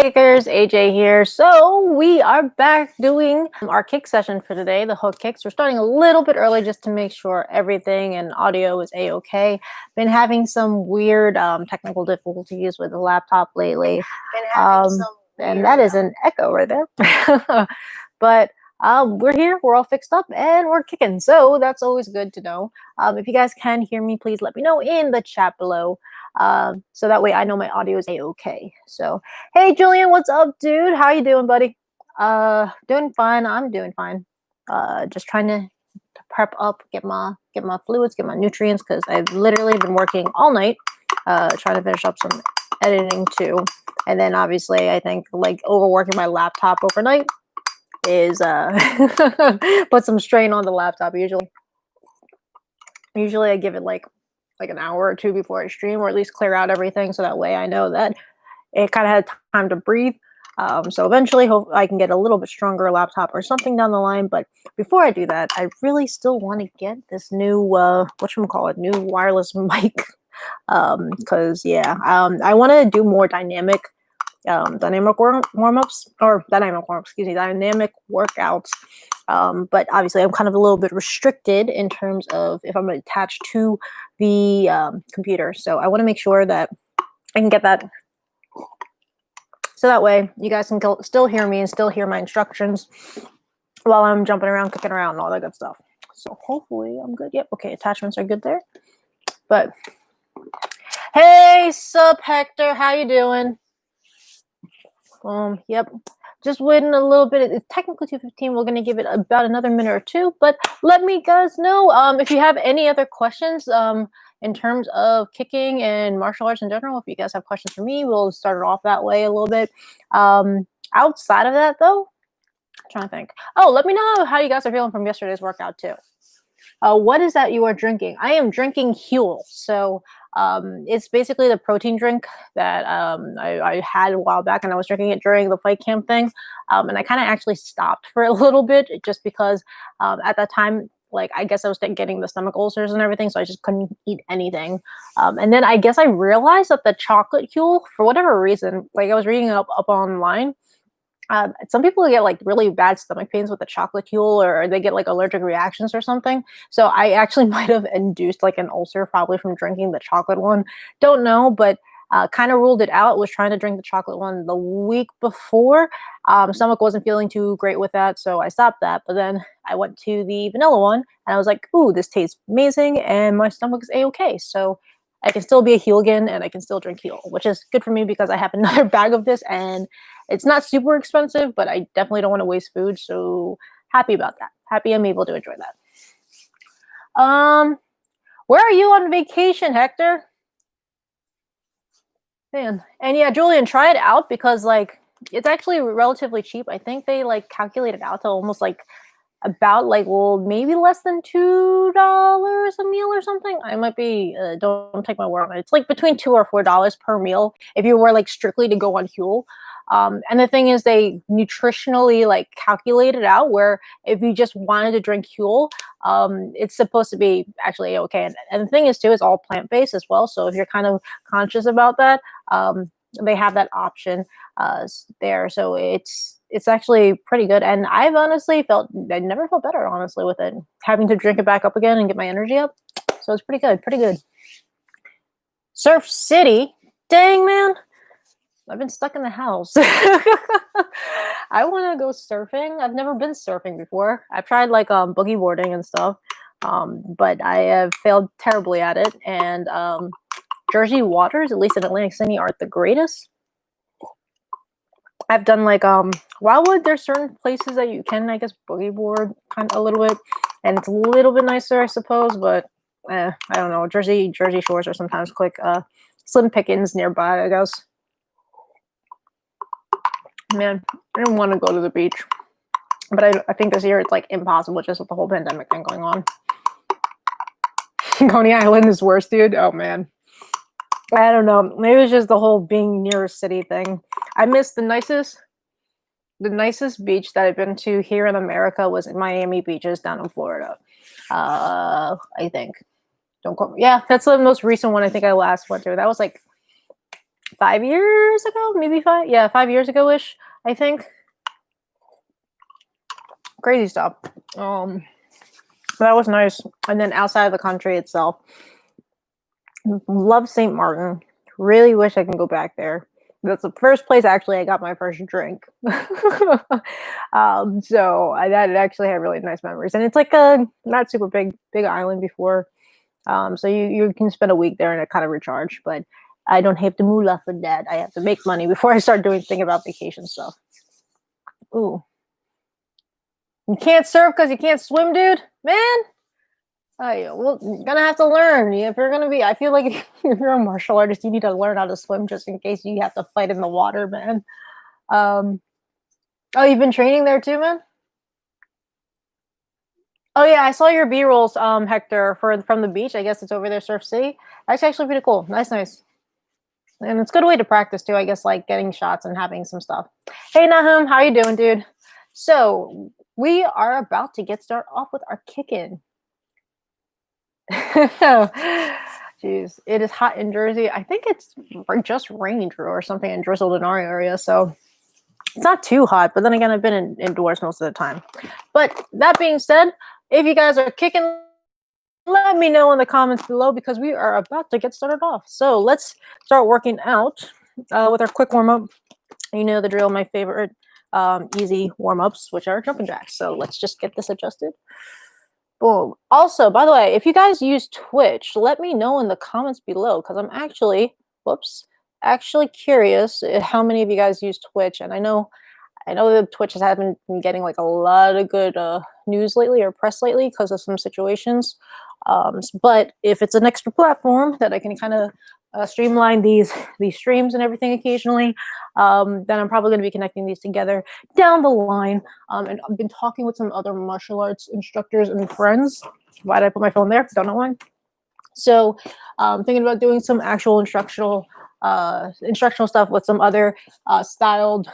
Kickers, AJ here. So we are back doing our kick session for today, the hook kicks. We're starting a little bit early just to make sure everything and audio is a-okay. Been having some weird technical difficulties with the laptop lately. And that is an echo right there. But we're here, we're all fixed up, and we're kicking. So that's always good to know. If you guys can hear me, please let me know in the chat below. So that way I know my audio is a-okay. So, hey Julian, what's up, dude? How you doing, buddy? Doing fine. I'm doing fine. Just trying to prep up, get my fluids, get my nutrients, because I've literally been working all night, trying to finish up some editing too. And then obviously I think like overworking my laptop overnight is put some strain on the laptop usually. Usually I give it like an hour or two before I stream, or at least clear out everything, so that way I know that it kind of had time to breathe. So eventually hope I can get a little bit stronger laptop or something down the line. But before I do that, I really still want to get this new whatchamacallit, new wireless mic. Because yeah, I want to do more dynamic warm-ups, or dynamic workouts. But obviously I'm kind of a little bit restricted in terms of if I'm attached to the computer. So I want to make sure that I can get that, so that way you guys can still hear me and still hear my instructions while I'm jumping around, kicking around, and all that good stuff. So hopefully I'm good. Yep, okay, attachments are good there. But hey, sup Hector, how you doing? Yep, just waiting a little bit. It's technically 2:15. We're gonna give it about another minute or two, but let me guys know if you have any other questions in terms of kicking and martial arts in general. If you guys have questions for me, we'll start it off that way a little bit. Outside of that though, I'm trying to think. Oh, let me know how you guys are feeling from yesterday's workout too. What is that you are drinking? I am drinking Huel. So it's basically the protein drink that I had a while back, and I was drinking it during the fight camp thing. And I kind of actually stopped for a little bit just because at that time, like, I guess I was getting the stomach ulcers and everything, so I just couldn't eat anything. And then I guess I realized that the chocolate Huel, for whatever reason, like I was reading up online, some people get like really bad stomach pains with the chocolate Huel, or they get like allergic reactions or something. So I actually might have induced like an ulcer probably from drinking the chocolate one. Don't know, but kind of ruled it out. Was trying to drink the chocolate one the week before. Stomach wasn't feeling too great with that, so I stopped that. But then I went to the vanilla one, and I was like, ooh, this tastes amazing, and my stomach is a-okay. So I can still be a hooligan, and I can still drink Huel, which is good for me because I have another bag of this, and it's not super expensive, but I definitely don't want to waste food, so happy about that. Happy I'm able to enjoy that. Where are you on vacation, Hector? Man, and yeah, Julian, try it out because like it's actually relatively cheap. I think they like calculate it out to almost like about like, well, maybe less than $2 a meal or something. I might be don't take my word on it. It's like between $2 or $4 per meal if you were like strictly to go on Huel. And the thing is, they nutritionally like calculate it out where if you just wanted to drink Huel, it's supposed to be actually okay. And the thing is too, it's all plant-based as well. So if you're kind of conscious about that, they have that option there. So it's actually pretty good. And I've honestly I never felt better, honestly, with it. Having to drink it back up again and get my energy up. So it's pretty good, pretty good. Surf City? Dang, man. I've been stuck in the house. I want to go surfing. I've never been surfing before. I've tried like boogie boarding and stuff, but I have failed terribly at it. And Jersey waters, at least in Atlantic City, aren't the greatest. I've done like Wildwood. There's certain places that you can, I guess, boogie board kind of a little bit, and it's a little bit nicer, I suppose. But I don't know. Jersey shores are sometimes quick. Slim pickings nearby, I guess. Man, I don't want to go to the beach, but I think this year it's like impossible just with the whole pandemic thing going on. Coney Island is worse, dude. Oh man, I don't know. Maybe it's just the whole being near a city thing. I miss the nicest beach that I've been to here in America was Miami beaches down in Florida. I think. Don't quote me. Yeah, that's the most recent one I think I last went to. That was like 5 years ago, maybe 5. Yeah, 5 years ago-ish, I think. Crazy stuff. That was nice. And then outside of the country itself, love St. Martin. Really wish I can go back there. That's the first place actually I got my first drink. So that actually had really nice memories, and it's like a not super big island before. So you can spend a week there and it kind of recharge. But I don't have the moolah for that. I have to make money before I start thinking about vacation stuff. Ooh, you can't surf because you can't swim, dude, man. Well, you're gonna have to learn if you're gonna be. I feel like if you're a martial artist, you need to learn how to swim just in case you have to fight in the water, man. Oh, you've been training there too, man? Oh yeah, I saw your B-rolls, Hector, from the beach. I guess it's over there, Surf City. That's actually pretty cool. Nice. And it's a good way to practice too, I guess, like getting shots and having some stuff. Hey Nahum, how you doing, dude? So we are about to get started off with our kick-in. Jeez, it is hot in Jersey. I think it's just rained or something and drizzled in our area, so it's not too hot. But then again, I've been indoors most of the time. But that being said, if you guys are kicking, let me know in the comments below because we are about to get started off. So let's start working out with our quick warm-up. You know the drill, my favorite easy warm-ups, which are jumping jacks. So let's just get this adjusted. Boom. Also, by the way, if you guys use Twitch, let me know in the comments below because I'm actually curious how many of you guys use Twitch. And I know that Twitch haven't been getting like a lot of good news lately or press lately because of some situations. But if it's an extra platform that I can kind of streamline these streams and everything occasionally, then I'm probably going to be connecting these together down the line. And I've been talking with some other martial arts instructors and friends. Why did I put my phone there? Don't know why. So thinking about doing some actual instructional stuff with some other styled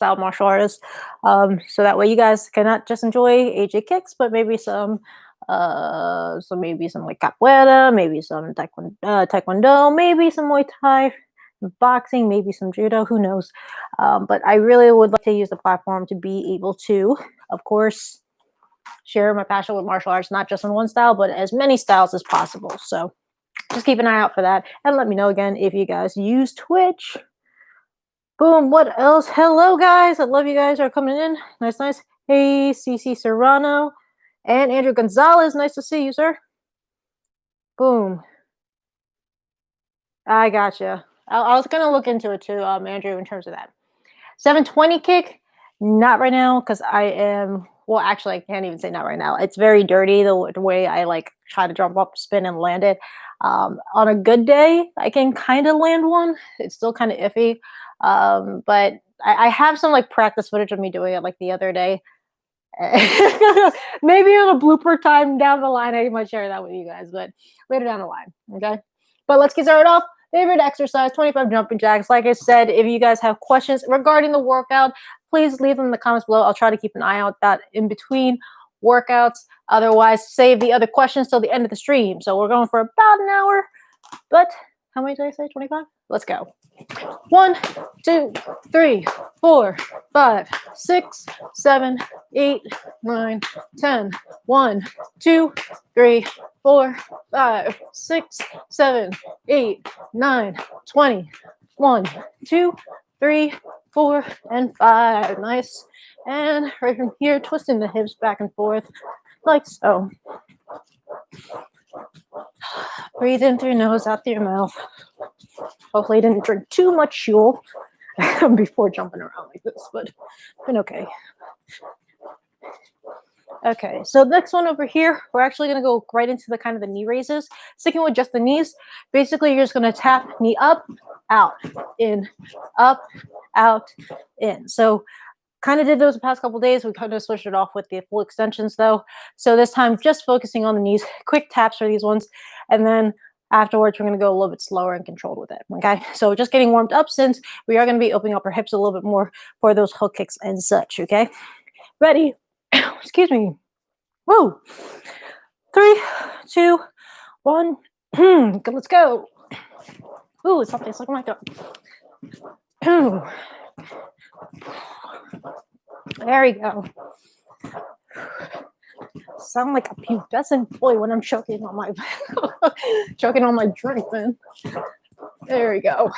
martial artists. So that way you guys can not just enjoy AJ kicks, but maybe some like capoeira, maybe some taekwondo, maybe some Muay Thai, boxing, maybe some judo, who knows. But I really would like to use the platform to be able to, of course, share my passion with martial arts, not just in one style, but as many styles as possible. So just keep an eye out for that. And let me know again if you guys use Twitch. Boom. What else? Hello, guys. I love you guys are coming in. Nice. Hey, CC Serrano and Andrew Gonzalez. Nice to see you, sir. Boom. I gotcha. I was going to look into it too, Andrew, in terms of that. 720 kick. Not right now because I am... Well, actually, I can't even say not right now. It's very dirty, the way I like try to jump up, spin, and land it. On a good day, I can kind of land one. It's still kind of iffy. But I have some like practice footage of me doing it like the other day. Maybe on a blooper time down the line, I might share that with you guys, but later down the line, okay? But let's get started off. Favorite exercise, 25 jumping jacks. Like I said, if you guys have questions regarding the workout, please leave them in the comments below. I'll try to keep an eye out that in between workouts. Otherwise, save the other questions till the end of the stream. So we're going for about an hour, but how many did I say? 25? Let's go. 1, 2, 3, 4, 5, 6, 7, 8, 9, 10. 1, 2, 3, 4, 5, 6, 7, 8, 9, 20. 1, 2, 3, 4, and 5. Nice. And right from here, twisting the hips back and forth like so. Breathe in through your nose, out through your mouth. Hopefully you didn't drink too much fuel before jumping around like this, but been okay. Okay, so next one over here, we're actually going to go right into the kind of the knee raises. Sticking with just the knees, basically you're just going to tap knee up, out, in, up, out, in. So kind of did those the past couple days. We kind of switched it off with the full extensions though. So this time just focusing on the knees, quick taps for these ones, and then afterwards we're going to go a little bit slower and controlled with it. Okay, so just getting warmed up since we are going to be opening up our hips a little bit more for those hook kicks and such. Okay, ready? Excuse me. Woo! 3, 2, 1. Let's go. Ooh, something's like my throat. Ooh. There we go. Sound like a pubescent boy when I'm choking on my choking on my drink, man. There we go.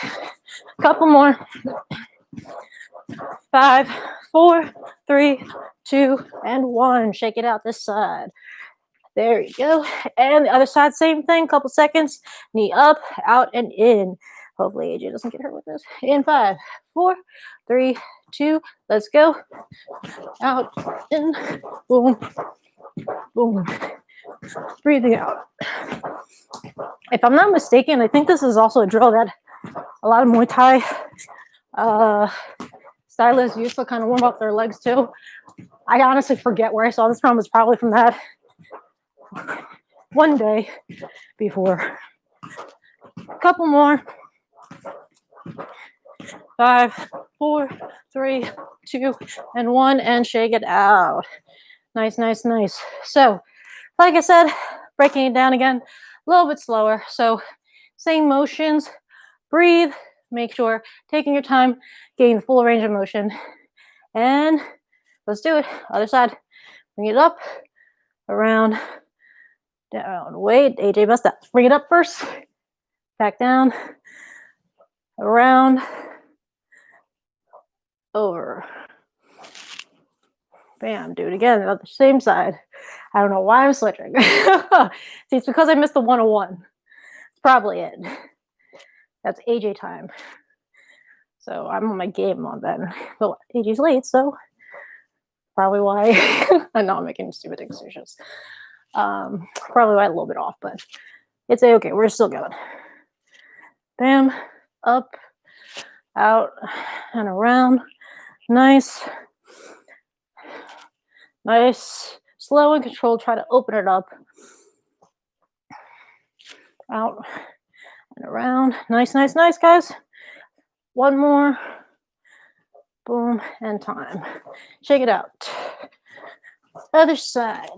Couple more. 5, 4, 3, 2, and 1. Shake it out this side. There you go. And the other side, same thing. Couple seconds. Knee up, out, and in. Hopefully AJ doesn't get hurt with this. In 5, 4, 3, 2. Let's go. Out, in, boom, boom. Breathing out. If I'm not mistaken, I think this is also a drill that a lot of Muay Thai stylists use to kind of warm up their legs too. I honestly forget where I saw this from. It's probably from that one day before. A couple more. 5, 4, 3, 2, and 1, and shake it out. Nice, nice, nice. So, like I said, breaking it down again, a little bit slower. So, same motions, breathe, make sure taking your time, getting the full range of motion, and let's do it. Other side, bring it up, around, down. Wait, AJ must have. Bring it up first, back down, around, over. Bam, do it again on the same side. I don't know why I'm switching. See, it's because I missed the 101. It's probably it. That's AJ time. So I'm on my game on that. But AJ's late, so probably why. I know I'm making stupid excuses. Probably why a little bit off, but it's okay. We're still going. Bam, up, out, and around. Nice. Nice. Slow and controlled. Try to open it up. Out and around. Nice, nice, nice, guys. One more. Boom, and time. Shake it out. Other side.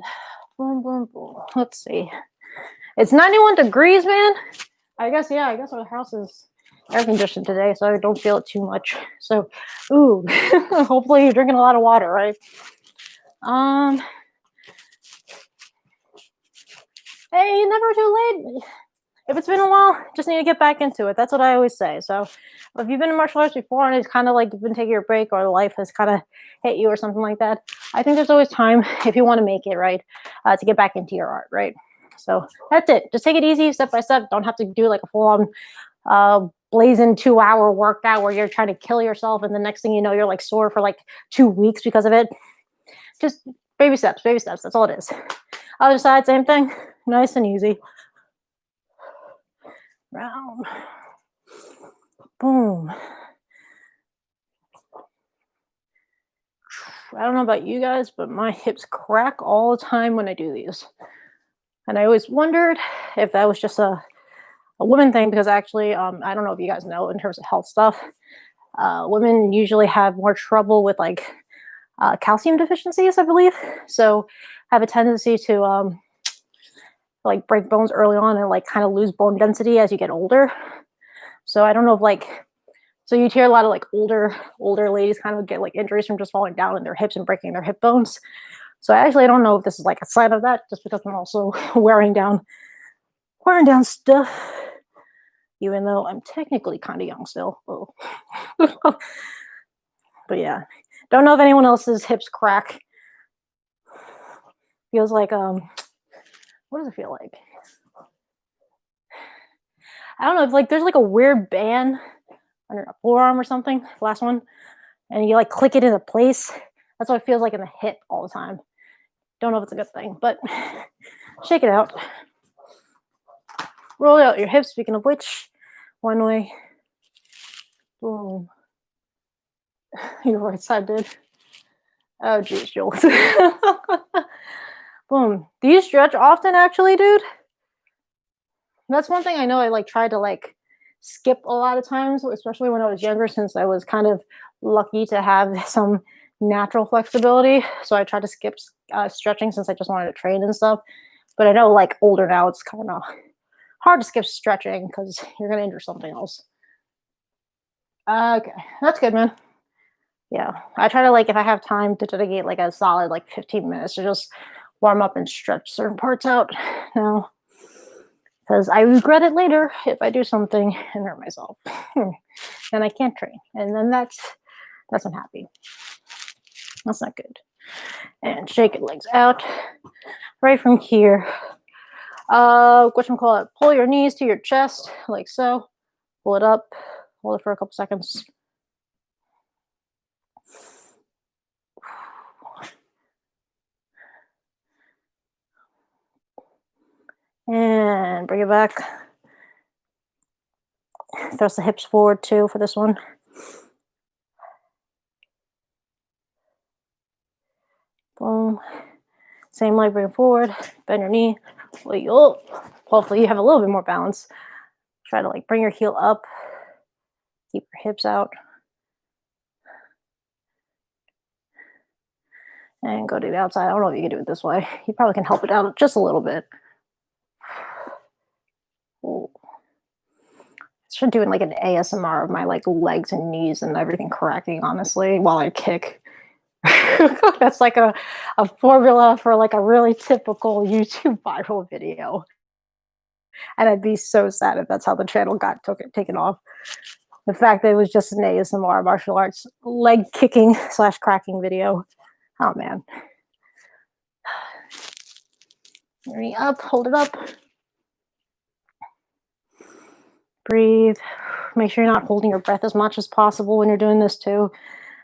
Boom, boom, boom. Let's see. It's 91 degrees, man. I guess our house is air conditioned today, so I don't feel it too much. So, ooh, hopefully you're drinking a lot of water, right? Hey, never too late. If it's been a while, just need to get back into it. That's what I always say. So if you've been in martial arts before and it's kind of like you've been taking your break or life has kind of hit you or something like that, I think there's always time if you want to make it, right, to get back into your art, right? So that's it. Just take it easy, step by step. Don't have to do like a full-on blazing 2-hour workout where you're trying to kill yourself and the next thing you know, you're like sore for like 2 weeks because of it. Just baby steps, baby steps. That's all it is. Other side, same thing. Nice and easy. Round. Boom. I don't know about you guys, but my hips crack all the time when I do these. And I always wondered if that was just a woman thing because actually, I don't know if you guys know in terms of health stuff, women usually have more trouble with like calcium deficiencies, I believe. So have a tendency to like break bones early on and like kind of lose bone density as you get older. So I don't know if like, so you hear a lot of like older ladies kind of get like injuries from just falling down in their hips and breaking their hip bones. So I don't know if this is like a sign of that, just because I'm also wearing down stuff, even though I'm technically kind of young still. But yeah, don't know if anyone else's hips crack. Feels like what does it feel like? I don't know. It's like there's like a weird band under a forearm or something. Last one, and you like click it into place. That's what it feels like in the hip all the time. Don't know if it's a good thing, but shake it out. Roll out your hips. Speaking of which, one way. Boom. Your right side did. Oh, geez, Jules. Boom. Do you stretch often, actually, dude? That's one thing I know I like tried to like skip a lot of times, especially when I was younger, since I was kind of lucky to have some natural flexibility. So I tried to skip stretching since I just wanted to train and stuff. But I know like older now, it's kind of hard to skip stretching because you're gonna injure something else. Okay, that's good, man. Yeah, I try to like if I have time to dedicate like a solid like 15 minutes to just warm up and stretch certain parts out now, because I regret it later if I do something and hurt myself, and I can't train, and then that's unhappy. That's not good. And shake your legs out right from here. Whatchamacallit, pull your knees to your chest like so. Pull it up, hold it for a couple seconds. And bring it back. Thrust the hips forward too for this one. Boom. Same leg, bring it forward. Bend your knee. Hopefully you have a little bit more balance. Try to like bring your heel up. Keep your hips out. And go to the outside. I don't know if you can do it this way. You probably can help it out just a little bit. Ooh. I should do like an ASMR of my like legs and knees and everything cracking, honestly, while I kick. That's like a formula for like a really typical YouTube viral video. And I'd be so sad if that's how the channel got taken off. The fact that it was just an ASMR martial arts leg kicking / cracking video. Oh man. Knee up, hold it up. Breathe. Make sure you're not holding your breath as much as possible when you're doing this too,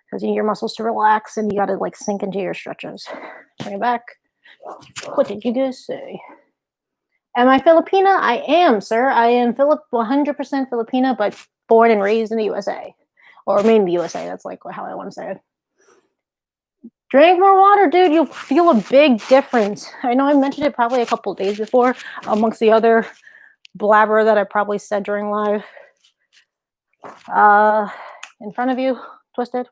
because you need your muscles to relax and you got to like sink into your stretches. Bring it back. What did you guys say? Am I Filipina? I am, sir. I am 100% Filipina, but born and raised in the USA. Or made in the USA. That's like how I want to say it. Drink more water, dude. You'll feel a big difference. I know I mentioned it probably a couple days before, amongst the other blabber that I probably said during live. In front of you, twisted.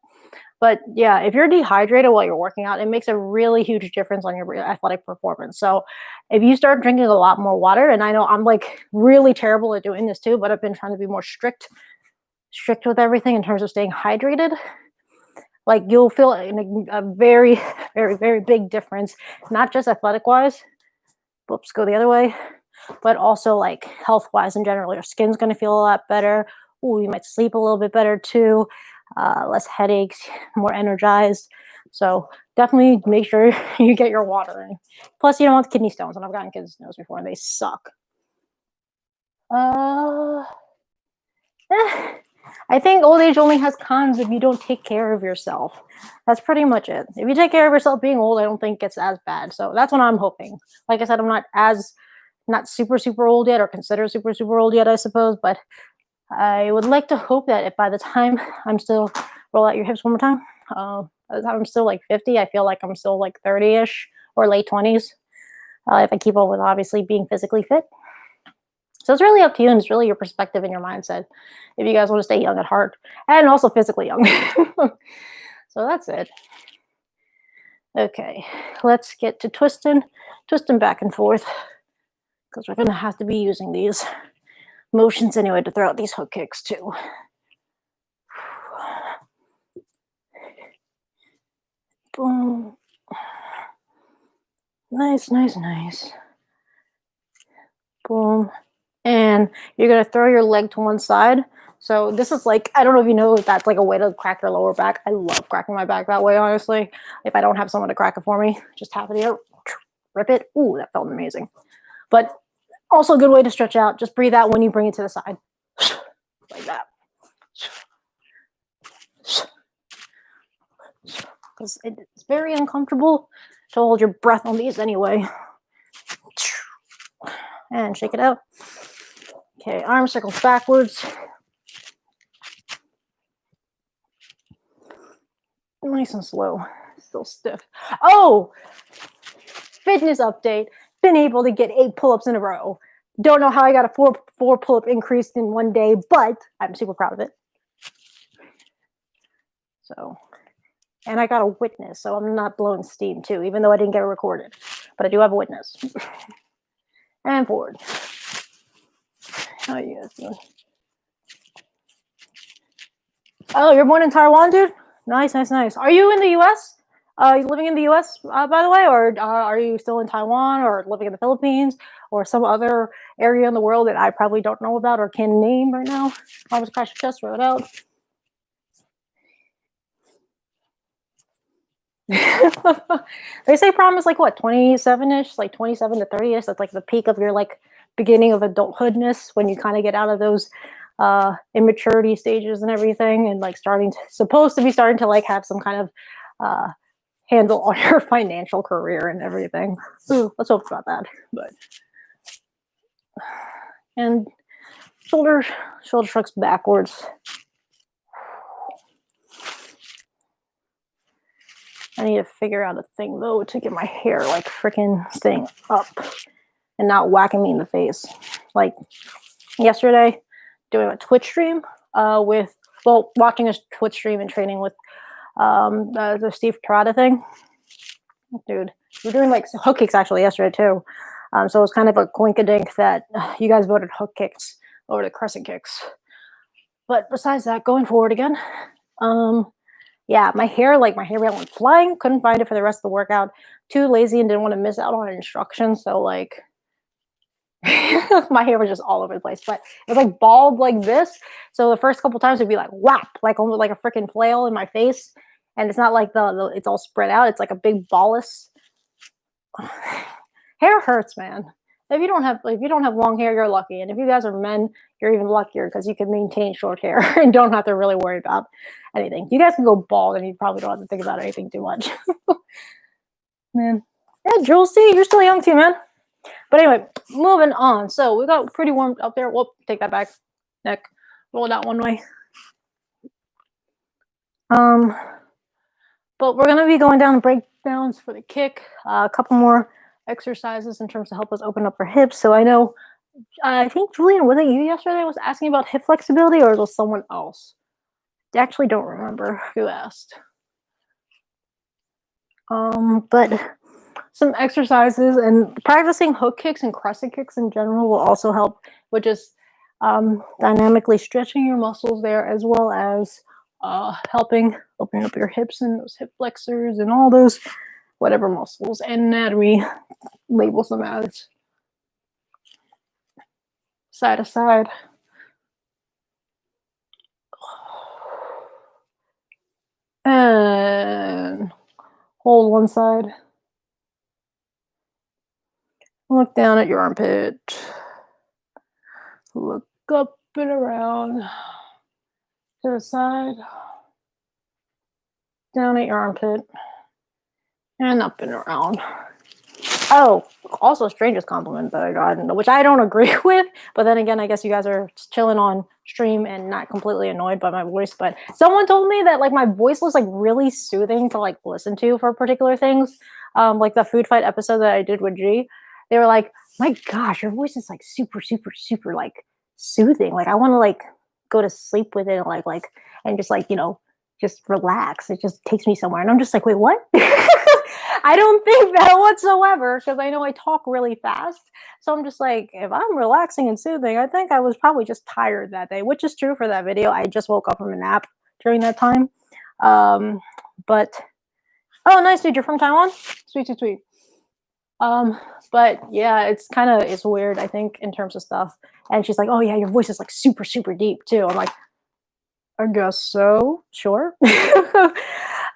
But yeah, if you're dehydrated while you're working out, it makes a really huge difference on your athletic performance. So if you start drinking a lot more water, and I know I'm like really terrible at doing this too, but I've been trying to be more strict with everything in terms of staying hydrated, like you'll feel a very, very, very big difference, not just athletic wise, whoops, go the other way, but also like health wise in general. Your skin's going to feel a lot better. Ooh, you might sleep a little bit better too. Less headaches, more energized. So definitely make sure you get your water in. Plus, you don't want kidney stones, and I've gotten kidney stones before, and they suck. I think old age only has cons if you don't take care of yourself. That's pretty much it. If you take care of yourself, being old, I don't think it's as bad. So that's what I'm hoping. Like I said, I'm not super, super old yet, or considered super, super old yet, I suppose, but I would like to hope that if by the time I'm still, roll out your hips one more time, by the time I'm still like 50, I feel like I'm still like 30-ish or late 20s, if I keep up with obviously being physically fit. So it's really up to you, and it's really your perspective and your mindset if you guys want to stay young at heart and also physically young. So that's it. Okay, let's get to twisting back and forth, because we're going to have to be using these motions anyway to throw out these hook kicks too. Boom. Nice, nice, nice. Boom. And you're going to throw your leg to one side. So this is like, I don't know if you know if that's like a way to crack your lower back. I love cracking my back that way, honestly. If I don't have someone to crack it for me, just tap it here, rip it. Ooh, that felt amazing. But also a good way to stretch out. Just breathe out when you bring it to the side. Like that. Because it's very uncomfortable to hold your breath on these anyway. And shake it out. Okay, arm circles backwards. Nice and slow. Still stiff. Oh! Fitness update. Been able to get 8 pull-ups in a row. Don't know how I got a 4 pull-up increase in one day, but I'm super proud of it. So, and I got a witness, so I'm not blowing steam too, even though I didn't get it recorded. But I do have a witness. And forward. How are you guys doing? Oh, you're born in Taiwan, dude? Nice, nice, nice. Are you in the U.S.? You living in the U.S., by the way, or are you still in Taiwan, or living in the Philippines, or some other area in the world that I probably don't know about or can name right now? I was crash your chest, throw it out. They say prom is like what, 27-ish, like 27 to 30-ish. That's like the peak of your like beginning of adulthoodness, when you kind of get out of those immaturity stages and everything, and like supposed to be starting to like have some kind of handle on your financial career and everything. Ooh, let's hope about that. But and shoulder shrugs backwards. I need to figure out a thing though to get my hair like freaking staying up and not whacking me in the face. Like yesterday, doing a Twitch stream watching a Twitch stream and training with the Steve Torada thing. Dude, we're doing like hook kicks actually yesterday too. So it was kind of a coinkadink that you guys voted hook kicks over the crescent kicks. But besides that, going forward again, yeah, my hair went flying. Couldn't find it for the rest of the workout. Too lazy and didn't want to miss out on instructions. So like, my hair was just all over the place. But it was like bald like this. So the first couple times it'd be like whap, like almost like a freaking flail in my face. And it's not like it's all spread out. It's like a big ballus. Hair hurts, man. If you don't have long hair, you're lucky. And if you guys are men, you're even luckier because you can maintain short hair and don't have to really worry about anything. You guys can go bald and you probably don't have to think about anything too much. Man. Yeah, Jules, see, you're still young too, man. But anyway, moving on. So we got pretty warmed up there. Whoop, take that back. Neck. Roll it out one way. But we're gonna be going down breakdowns for the kick. A couple more exercises in terms to help us open up our hips. So I think Julian, was it you yesterday was asking about hip flexibility, or was someone else? I actually don't remember who asked. But some exercises and practicing hook kicks and crescent kicks in general will also help with just dynamically stretching your muscles there, as well as helping open up your hips and those hip flexors and all those whatever muscles and anatomy labels them as. Side to side. And hold one side. Look down at your armpit. Look up and around to the side. Down at your armpit. And up and around. Oh, also strangest compliment that I got, which I don't agree with. But then again, I guess you guys are chilling on stream and not completely annoyed by my voice. But someone told me that like my voice was like really soothing to like listen to for particular things. Like the food fight episode that I did with G. They were like, my gosh, your voice is like super, super, super like soothing. Like I want to like go to sleep with it and just like, just relax. It just takes me somewhere. And I'm just like, wait, what? I don't think that whatsoever, because I know I talk really fast. So I'm just like, if I'm relaxing and soothing, I think I was probably just tired that day, which is true for that video. I just woke up from a nap during that time. But, oh, nice, dude. You're from Taiwan? Sweet, sweet, sweet. But yeah, it's weird, I think, in terms of stuff. And she's like, oh yeah, your voice is like super, super deep too. I'm like, I guess so, sure.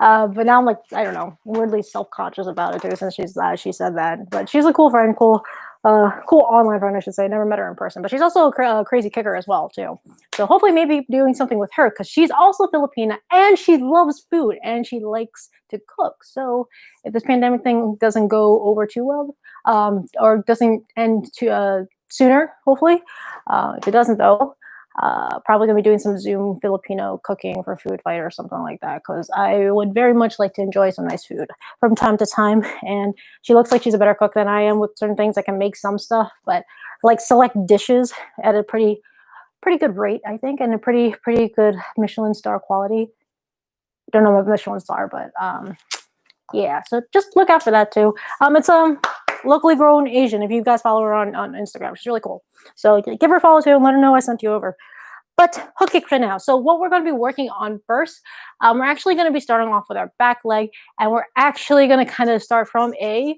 But now I'm like, I don't know, weirdly self-conscious about it too, since she said that. But she's a cool friend, cool online friend, I should say. Never met her in person, but she's also a crazy kicker as well too. So hopefully maybe doing something with her, because she's also Filipina and she loves food and she likes to cook. So if this pandemic thing doesn't go over too well, or doesn't end too sooner, hopefully, if it doesn't though, probably gonna be doing some Zoom Filipino cooking for Food Fight or something like that, because I would very much like to enjoy some nice food from time to time. And she looks like she's a better cook than I am with certain things. I can make some stuff, but like select dishes at a pretty good rate, I think, and a pretty good Michelin star quality. Don't know what Michelin star, but yeah. So just look out for that too. It's locally grown Asian. If you guys follow her on Instagram, she's really cool. So give her a follow too and let her know I sent you over. But hook kick for now. So what we're going to be working on first, we're actually going to be starting off with our back leg, and we're actually going to kind of start from a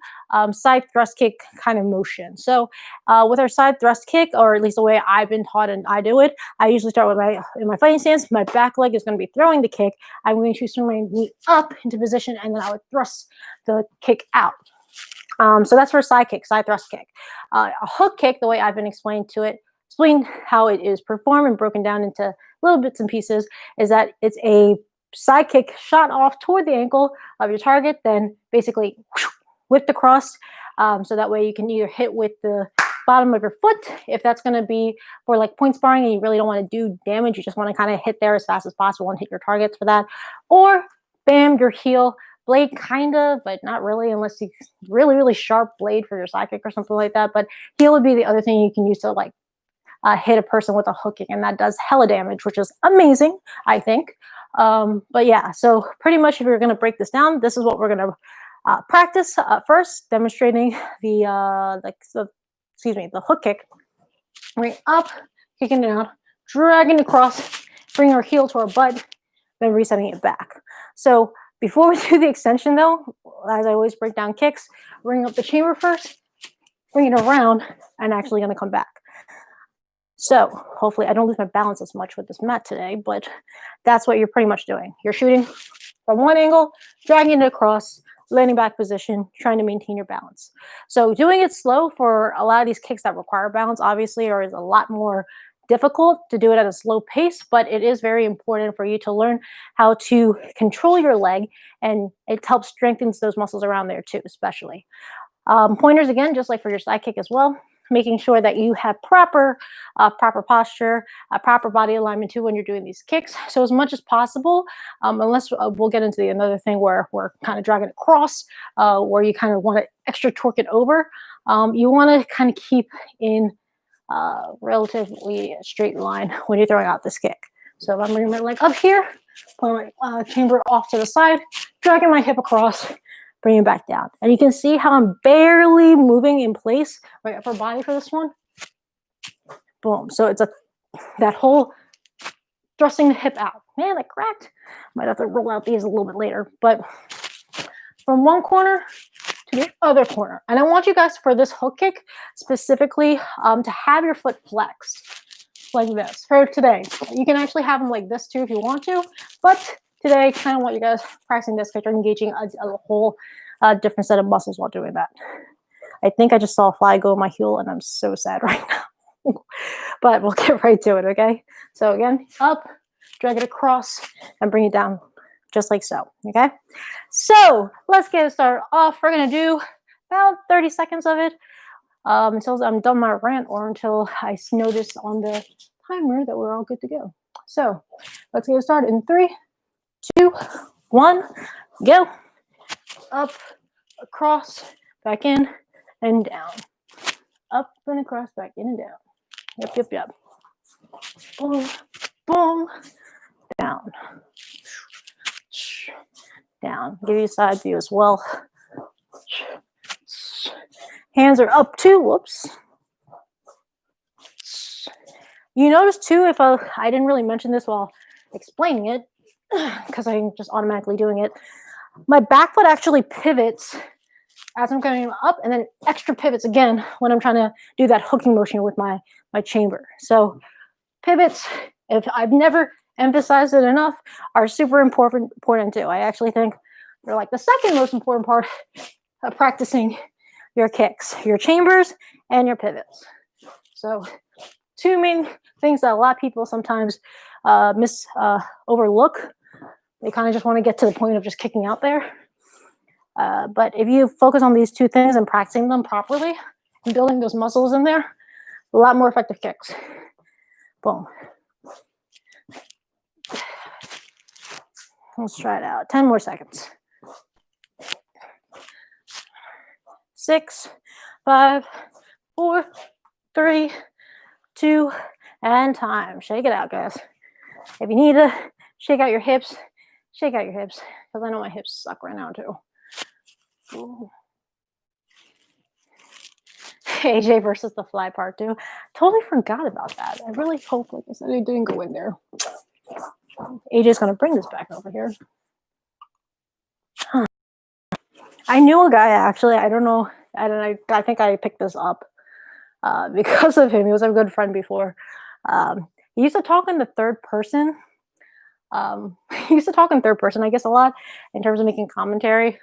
side thrust kick kind of motion. So with our side thrust kick, or at least the way I've been taught and I do it, I usually start with in my fighting stance. My back leg is going to be throwing the kick. I'm going to swing my knee up into position, and then I would thrust the kick out. So that's for side kick, side thrust kick. A hook kick, the way I've been explained how it is performed and broken down into little bits and pieces, is that it's a side kick shot off toward the ankle of your target, then basically whipped across. So that way you can either hit with the bottom of your foot, if that's going to be for like point sparring and you really don't want to do damage, you just want to kind of hit there as fast as possible and hit your targets for that. Or bam, your heel. Blade kind of, but not really, unless you really, really sharp blade for your side kick or something like that. But heel would be the other thing you can use to like hit a person with a hook kick, and that does hella damage, which is amazing, I think. But yeah, so pretty much if you're going to break this down, this is what we're going to practice first, demonstrating the hook kick. Bring up, kicking down, dragging across, bring our heel to our butt, then resetting it back. So before we do the extension though, as I always break down kicks, bring up the chamber first, bring it around, and actually going to come back. So hopefully I don't lose my balance as much with this mat today, but that's what you're pretty much doing. You're shooting from one angle, dragging it across, landing back position, trying to maintain your balance. So doing it slow for a lot of these kicks that require balance, obviously, is a lot more difficult to do it at a slow pace, but it is very important for you to learn how to control your leg, and it helps strengthen those muscles around there too, especially. Pointers, again, just like for your side kick as well, making sure that you have proper posture, proper body alignment too when you're doing these kicks. So as much as possible, unless we'll get into another thing where we're kind of dragging across, where you kind of want to extra torque it over, you want to kind of keep in relatively straight line when you're throwing out this kick. So if I'm bringing my leg up here, pulling my chamber off to the side, dragging my hip across, bring it back down. And you can see how I'm barely moving in place, my upper body for this one. Boom. So it's that whole thrusting the hip out. Man, I cracked. Might have to roll out these a little bit later. But from one corner to the other corner. And I want you guys for this hook kick specifically to have your foot flexed like this for today. You can actually have them like this too if you want to. But today, I kind of want you guys practicing this because you're engaging a whole different set of muscles while doing that. I think I just saw a fly go in my heel and I'm so sad right now. But we'll get right to it, okay? So again, up, drag it across, and bring it down just like so, okay? So let's get it started off. We're going to do about 30 seconds of it until I'm done my rant or until I notice on the timer that we're all good to go. So let's get started in 3, 2, 1, go. Up, across, back in, and down. Up and across, back in and down. Yep, yep, yep. Boom, boom, down. Down. Give you a side view as well. Hands are up too. Whoops. You notice too, if I didn't really mention this while explaining it, because I'm just automatically doing it, my back foot actually pivots as I'm going up, and then extra pivots again when I'm trying to do that hooking motion with my chamber. So pivots, if I've never emphasized it enough, are super important too. I actually think they're like the second most important part of practicing your kicks, your chambers and your pivots. So 2 main things that a lot of people sometimes overlook. They kind of just want to get to the point of just kicking out there. But if you focus on these 2 things and practicing them properly and building those muscles in there, a lot more effective kicks. Boom. Let's try it out. 10 more seconds. 6, 5, 4, 3, 2, and time. Shake it out, guys. If you need to shake out your hips, shake out your hips, because I know my hips suck right now too. Ooh. AJ versus the Fly Part 2. Totally forgot about that. I really hope, like I said, it didn't go in there. AJ's gonna bring this back over here. Huh. I knew a guy, actually. I don't know. I think I picked this up because of him. He was a good friend before. He used to talk in the third person. He used to talk in third person, I guess, a lot in terms of making commentary.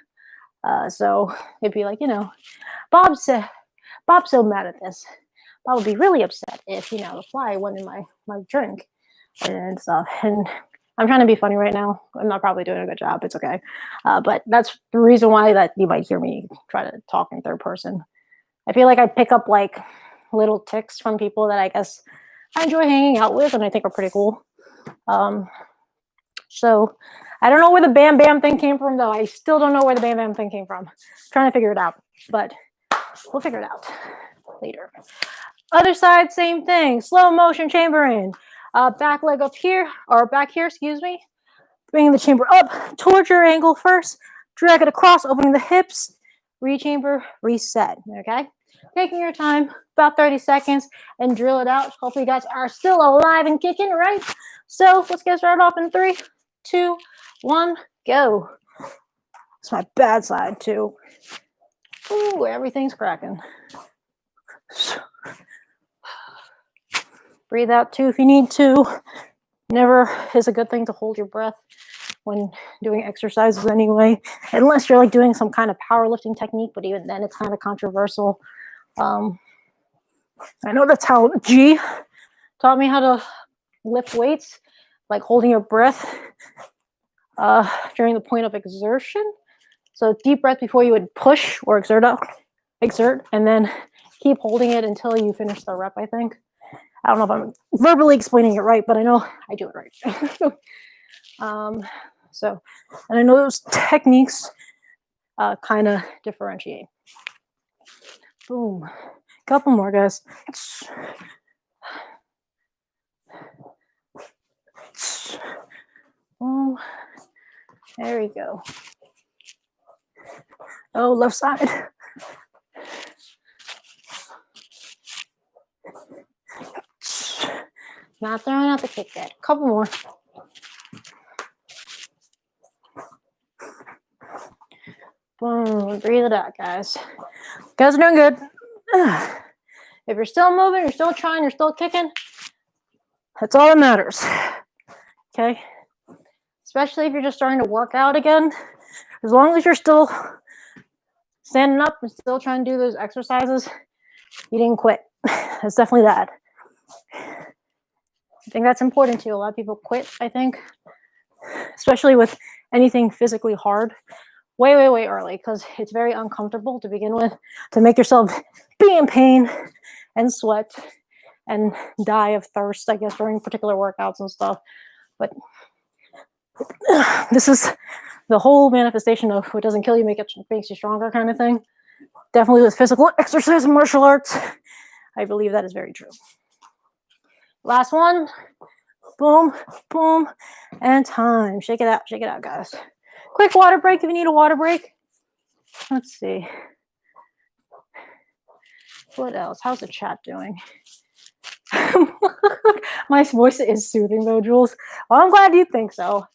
So it'd be like, you know, Bob's so mad at this. Bob would be really upset if, you know, the fly went in my drink and stuff. And I'm trying to be funny right now. I'm not probably doing a good job. It's okay. But that's the reason why that you might hear me try to talk in third person. I feel like I pick up like little ticks from people that I guess I enjoy hanging out with and I think are pretty cool. So I don't know where the Bam Bam thing came from, though. I still don't know where the Bam Bam thing came from. I'm trying to figure it out, but we'll figure it out later. Other side, same thing. Slow motion chamber in. Back leg up here, or back here, excuse me. Bringing the chamber up towards your ankle first. Drag it across, opening the hips. Rechamber, reset, okay? Taking your time, about 30 seconds, and drill it out. Hopefully you guys are still alive and kicking, right? So let's get started off in 3, 2, 1, go. It's my bad side, too. Ooh, everything's cracking. Breathe out, too, if you need to. Never is a good thing to hold your breath when doing exercises anyway, unless you're like doing some kind of powerlifting technique, but even then it's kind of controversial. I know that's how G taught me how to lift weights, like holding your breath during the point of exertion. So deep breath before you would push or exert, and then keep holding it until you finish the rep, I think. I don't know if I'm verbally explaining it right, but I know I do it right. And I know those techniques kind of differentiate. Boom. Couple more, guys. Boom. There we go. Oh, left side. Not throwing out the kick yet. Couple more. Boom. Breathe it out, guys. You guys are doing good. If you're still moving, you're still trying, you're still kicking, that's all that matters. Okay? Especially if you're just starting to work out again. As long as you're still standing up and still trying to do those exercises, you didn't quit. That's definitely that. I think that's important too. A lot of people quit, I think, especially with anything physically hard, way early, because it's very uncomfortable to begin with, to make yourself be in pain and sweat and die of thirst, I guess, during particular workouts and stuff. But this is the whole manifestation of what doesn't kill you makes you stronger kind of thing. Definitely with physical exercise and martial arts, I believe that is very true. Last one. Boom, boom, and time. Shake it out, guys. Quick water break if you need a water break. Let's see. What else? How's the chat doing? My voice is soothing though, Jules. Well, I'm glad you think so.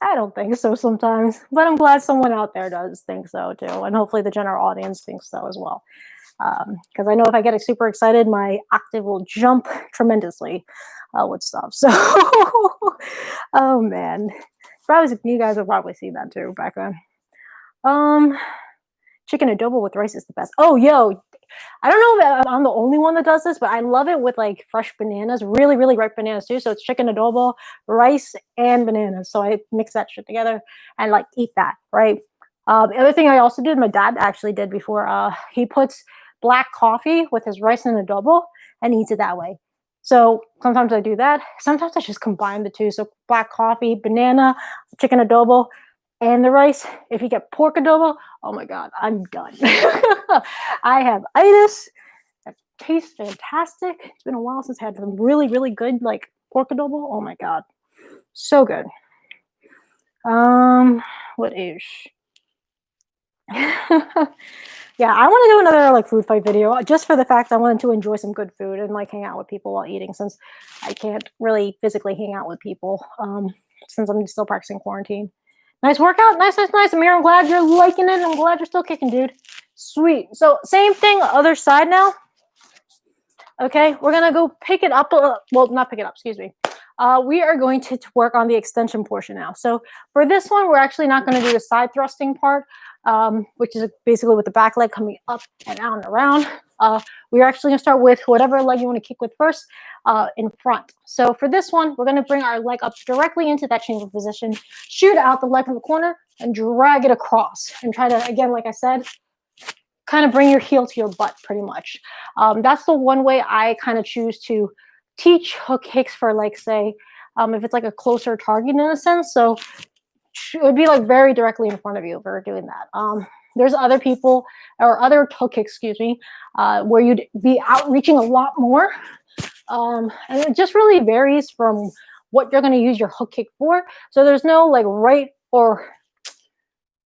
I don't think so sometimes, but I'm glad someone out there does think so too. And hopefully the general audience thinks so as well. Because I know if I get super excited, my octave will jump tremendously with stuff. So, oh man. Probably you guys have probably seen that too back then. Chicken adobo with rice is the best. Oh, yo, I don't know if I'm the only one that does this, but I love it with like fresh bananas, really ripe bananas too. So it's chicken adobo, rice, and bananas. So I mix that shit together and like eat that, right? The other thing I also did, my dad actually did before, he puts black coffee with his rice and adobo and eats it that way. So sometimes I do that. Sometimes I just combine the two. So black coffee, banana, chicken adobo, and the rice. If you get pork adobo, oh my God, I'm done. I have itis. That tastes fantastic. It's been a while since I had some really good like pork adobo. Oh my God, so good. What is? Yeah, I want to do another like food fight video just for the fact I wanted to enjoy some good food and like hang out with people while eating since I can't really physically hang out with people since I'm still practicing quarantine. Nice workout, nice. Amir, I'm glad you're liking it. I'm glad you're still kicking, dude. Sweet. So same thing, other side now. Okay, we're gonna go pick it up. Well, not pick it up. Excuse me. We are going to work on the extension portion now. So for this one, we're actually not going to do the side thrusting part, which is basically with the back leg coming up and out and around. We're actually going to start with whatever leg you want to kick with first in front. So for this one, we're going to bring our leg up directly into that chamber position, shoot out the leg from the corner, and drag it across. And try to, again, like I said, kind of bring your heel to your butt pretty much. That's the one way I kind of choose to teach hook kicks for, like, say, if it's like a closer target in a sense. So it would be like very directly in front of you if we're doing that. There's other people or other hook kicks, excuse me, where you'd be outreaching a lot more. And it just really varies from what you're going to use your hook kick for. So there's no like right or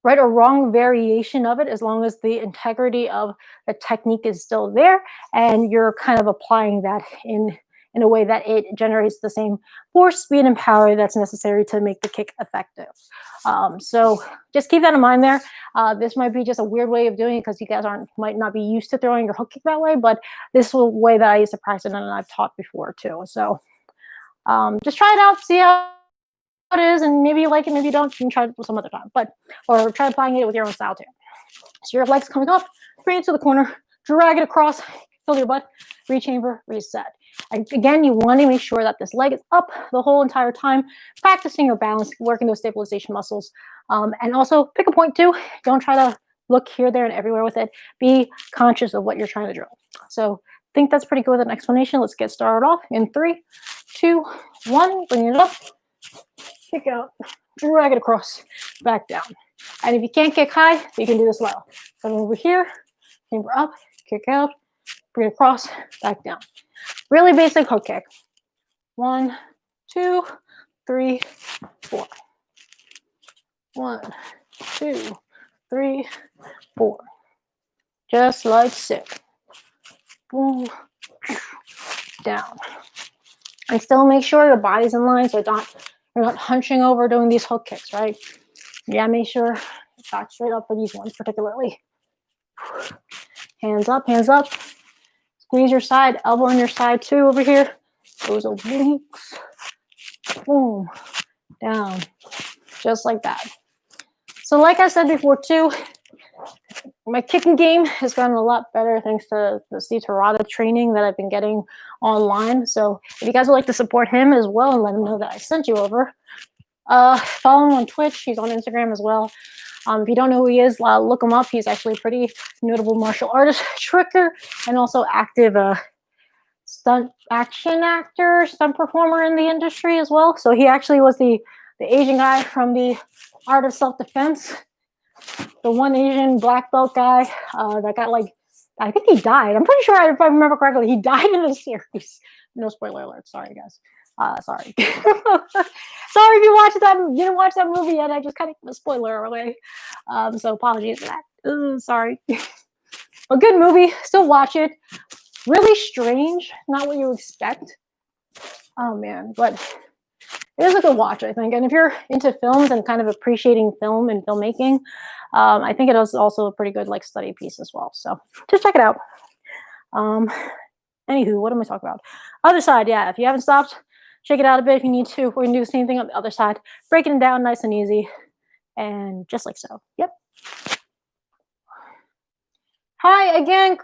wrong variation of it, as long as the integrity of the technique is still there and you're kind of applying that in a way that it generates the same force, speed, and power that's necessary to make the kick effective. So just keep that in mind there. This might be just a weird way of doing it because you guys might not be used to throwing your hook kick that way, but this is the way that I used to practice and I've taught before too. So just try it out, see how it is, and maybe you like it, maybe you don't, you can try it some other time, or try applying it with your own style too. So your leg's coming up, bring it to the corner, drag it across, fill your butt, rechamber, reset. And again, you want to make sure that this leg is up the whole entire time, practicing your balance, working those stabilization muscles, and also pick a point too. Don't try to look here, there, and everywhere with it. Be conscious of what you're trying to drill. So I think that's pretty good with an explanation. Let's get started off in 3, 2, 1. Bring it up, kick out, drag it across, back down. And if you can't kick high, you can do this low. Come over here, chamber up, kick out, bring it across, back down. Really basic hook kick. 1, 2, 3, 4. 1, 2, 3, 4. Just like so. Boom, down. And still make sure your body's in line so you're not hunching over doing these hook kicks, right? Yeah, make sure back straight up for these ones particularly. Hands up, hands up. Squeeze your side, elbow on your side too over here. Those obliques. Boom, down, just like that. So like I said before too, my kicking game has gotten a lot better thanks to the Steve Terada training that I've been getting online. So if you guys would like to support him as well and let him know that I sent you over, follow him on Twitch. He's on Instagram as well. If you don't know who he is, look him up. He's actually a pretty notable martial artist, tricker, and also active stunt action actor, stunt performer in the industry as well. So he actually was the Asian guy from the Art of Self-Defense, the one Asian black belt guy that got like, I think he died. I'm pretty sure, if I remember correctly, he died in the series. No spoiler alert. Sorry, guys. Sorry. Sorry if you didn't watch that movie yet. I just kind of gave a spoiler away. So apologies for that. Sorry. A good movie. Still watch it. Really strange. Not what you expect. Oh, man. But it is a good watch, I think. And if you're into films and kind of appreciating film and filmmaking, I think it is also a pretty good like study piece as well. So just check it out. Anywho, what am I talking about? Other side, yeah. If you haven't stopped, check it out a bit if you need to. We're going to do the same thing on the other side. Breaking it down nice and easy. And just like so. Yep. Hi again,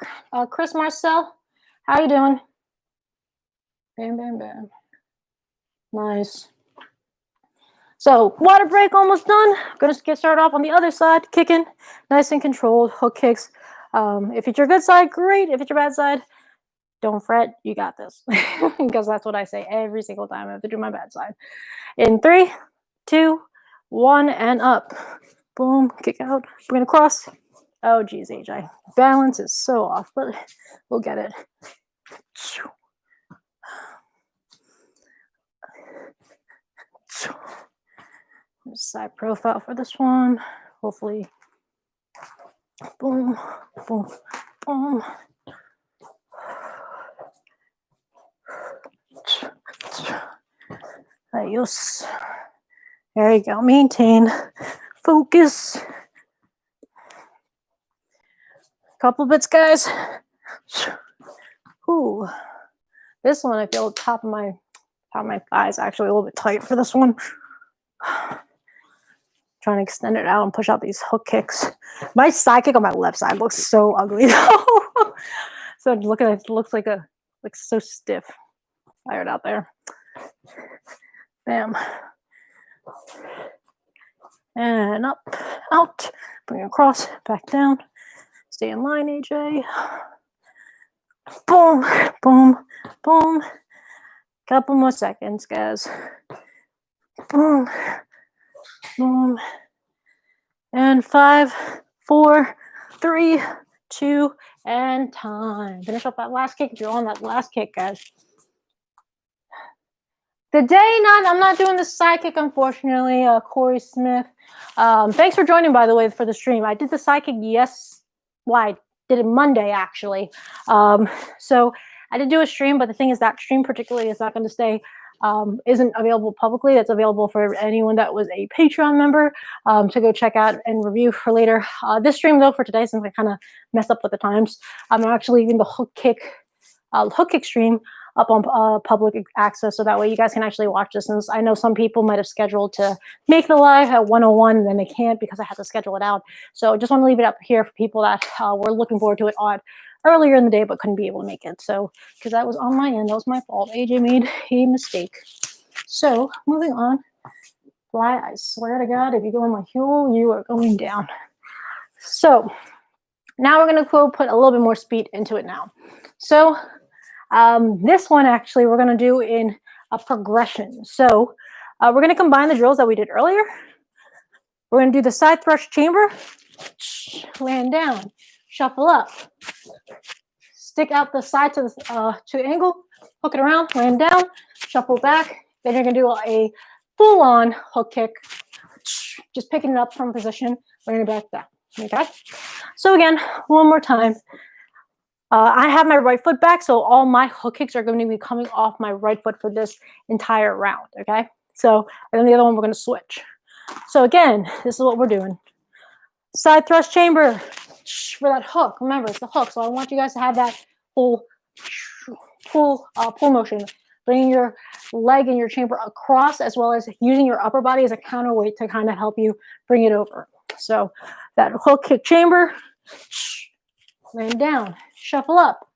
Chris Marcel. How you doing? Bam, bam, bam. Nice. So water break almost done. Gonna get started off on the other side, kicking, nice and controlled, hook kicks. If it's your good side, great. If it's your bad side, don't fret, you got this. Because that's what I say every single time I have to do my bad side. In 3, 2, 1, and up. Boom, kick out, bring it across. Oh geez, AJ. Balance is so off, but we'll get it. Side profile for this one. Hopefully Boom, boom, boom. Ayos. There you go. Maintain. Focus. Couple bits, guys. Ooh. This one, I feel the top of my thighs actually a little bit tight for this one. Trying to extend it out and push out these hook kicks. My side kick on my left side looks so ugly though. So look at it, looks like so stiff. Tired out there. Bam. And up, out, bring it across, back down. Stay in line, AJ. Boom, boom, boom. Couple more seconds, guys. Boom, boom. And 5, 4, 3, 2, and time. Finish up that last kick if you're on that last kick, guys. I'm not doing the side kick, unfortunately. Corey Smith. Thanks for joining, by the way, for the stream. I did the side kick, I did it Monday, actually. So I did do a stream, but the thing is that stream particularly is not going to stay, isn't available publicly. That's available for anyone that was a Patreon member to go check out and review for later. This stream, though, for today, since I kind of messed up with the times, I'm actually leaving the hook kick stream up on public access, so that way you guys can actually watch this. Since I know some people might have scheduled to make the live at 101 and then they can't because I had to schedule it out. So just want to leave it up here for people that were looking forward to it earlier in the day but couldn't be able to make it. So because that was on my end, that was my fault. AJ made a mistake. So moving on. Fly, I swear to God, if you go on my heel, you are going down. So now we're going to put a little bit more speed into it now. So this one, actually, we're going to do in a progression. So we're going to combine the drills that we did earlier. We're going to do the side thrust chamber, land down, shuffle up, stick out the side to angle, hook it around, land down, shuffle back. Then you're going to do a full-on hook kick, just picking it up from position, bringing it back down. Okay? So again, one more time. I have my right foot back, so all my hook kicks are going to be coming off my right foot for this entire round, okay? So, and then the other one we're going to switch. So again, this is what we're doing. Side thrust chamber for that hook. Remember, it's the hook, so I want you guys to have that pull motion. Bringing your leg and your chamber across, as well as using your upper body as a counterweight to kind of help you bring it over. So that hook kick chamber, land down, shuffle up,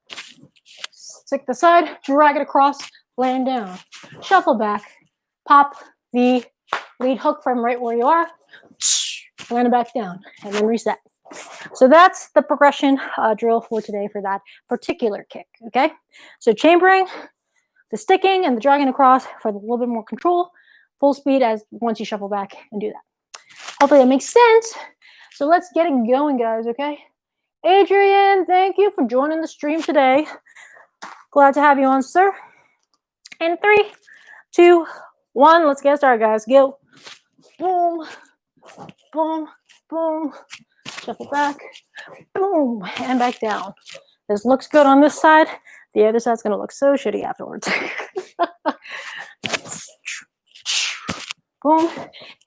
stick the side, drag it across, land down, shuffle back, pop the lead hook from right where you are, land it back down, and then reset. So that's the progression drill for today for that particular kick, okay? So chambering, the sticking, and the dragging across for a little bit more control, full speed as once you shuffle back and do that. Hopefully that makes sense. So let's get it going, guys, okay? Adrian, thank you for joining the stream today. Glad to have you on, sir. In 3, 2, 1, let's get started, guys. Go. Boom, boom, boom. Shuffle back. Boom, and back down. This looks good on this side. The other side's going to look so shitty afterwards. Boom.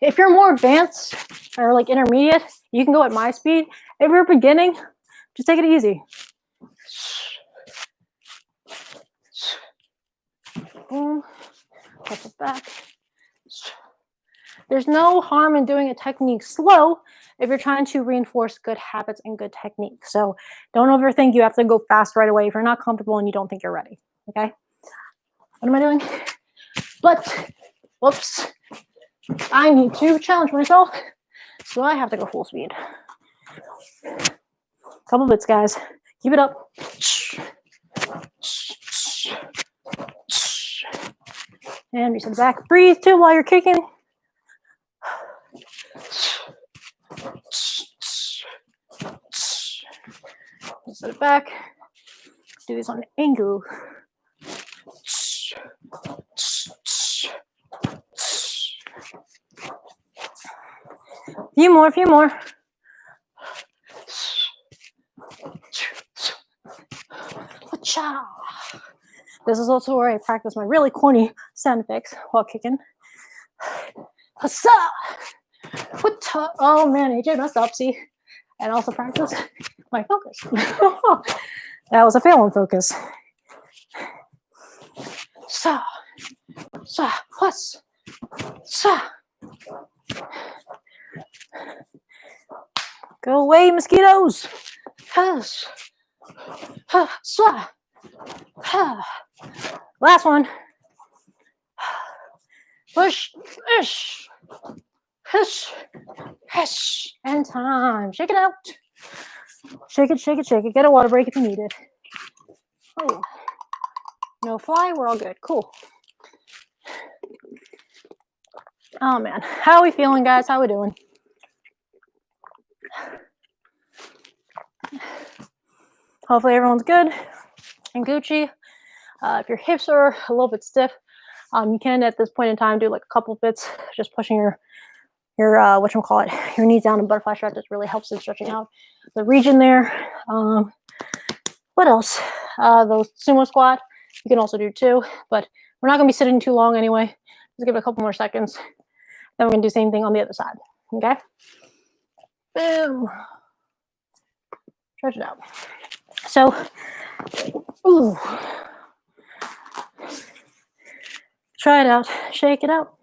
If you're more advanced or like intermediate, you can go at my speed. If you're beginning, just take it easy. Boom. Put it back. There's no harm in doing a technique slow if you're trying to reinforce good habits and good technique. So don't overthink you have to go fast right away if you're not comfortable and you don't think you're ready. Okay? What am I doing? But, whoops. I need to challenge myself. So I have to go full speed. Couple bits, guys. Keep it up. And reset back. Breathe too while you're kicking. Set it back. Do this on an angle. Few more. Cha. This is also where I practice my really corny sound effects while kicking. Hassa. Oh man, AJ messed up, see? And also practice my focus. That was a fail on focus. Sa. Sa. Hus. Sa. Go away, mosquitoes. Hus. Ha. Sa. Ha. Last one. Push. Ish. Hish. Hish. And time. Shake it out. Shake it, shake it, shake it. Get a water break if you need it. Oh. No fly. We're all good. Cool. Oh, man. How are we feeling, guys? How are we doing? Hopefully everyone's good and Gucci. If your hips are a little bit stiff, you can at this point in time do like a couple of bits, just pushing your your knees down and butterfly stretch. Just really helps in stretching out the region there. What else? Those sumo squat you can also do too, but we're not going to be sitting too long anyway. Just give it a couple more seconds. Then we're going to do the same thing on the other side. Okay. Boom. Stretch it out. So, ooh. Try it out. Shake it out.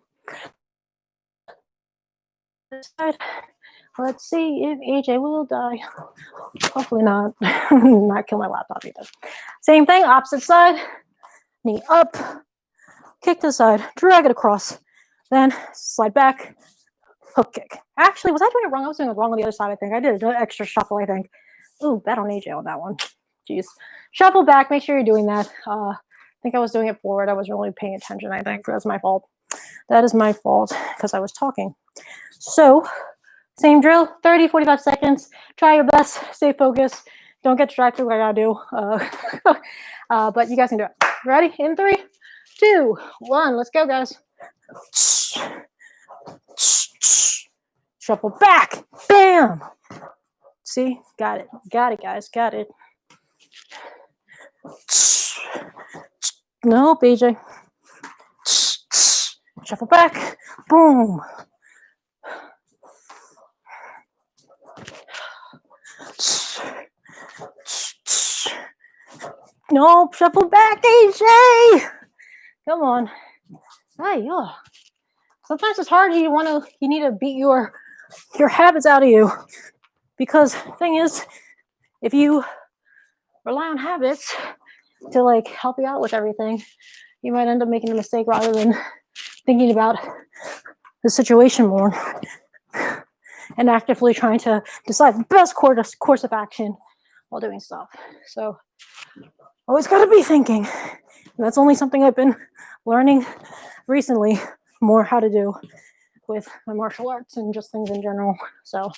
This side. Let's see if AJ will die. Hopefully not. Not kill my laptop either. Same thing, opposite side. Knee up. Kick to the side. Drag it across. Then slide back. Hook kick. Actually, was I doing it wrong? I was doing it wrong on the other side, I think. I did an extra shuffle, I think. Ooh, bet on AJ on that one. Jeez. Shuffle back. Make sure you're doing that. I think I was doing it forward. I wasn't really paying attention, I think. That's my fault. That is my fault because I was talking. So, same drill, 30, 45 seconds. Try your best. Stay focused. Don't get distracted like I gotta do. But you guys can do it. Ready? In 3, 2, 1. Let's go, guys. Shuffle back. Bam. See? Got it. Got it, guys. Got it. No, BJ. Shuffle back. Boom. No, shuffle back, AJ. Come on. Hey, yeah. Sometimes it's hard. You need to beat your habits out of you. Because the thing is, if you rely on habits to like help you out with everything, you might end up making a mistake rather than thinking about the situation more and actively trying to decide the best course of action while doing stuff. So always got to be thinking. And that's only something I've been learning recently more how to do with my martial arts and just things in general. So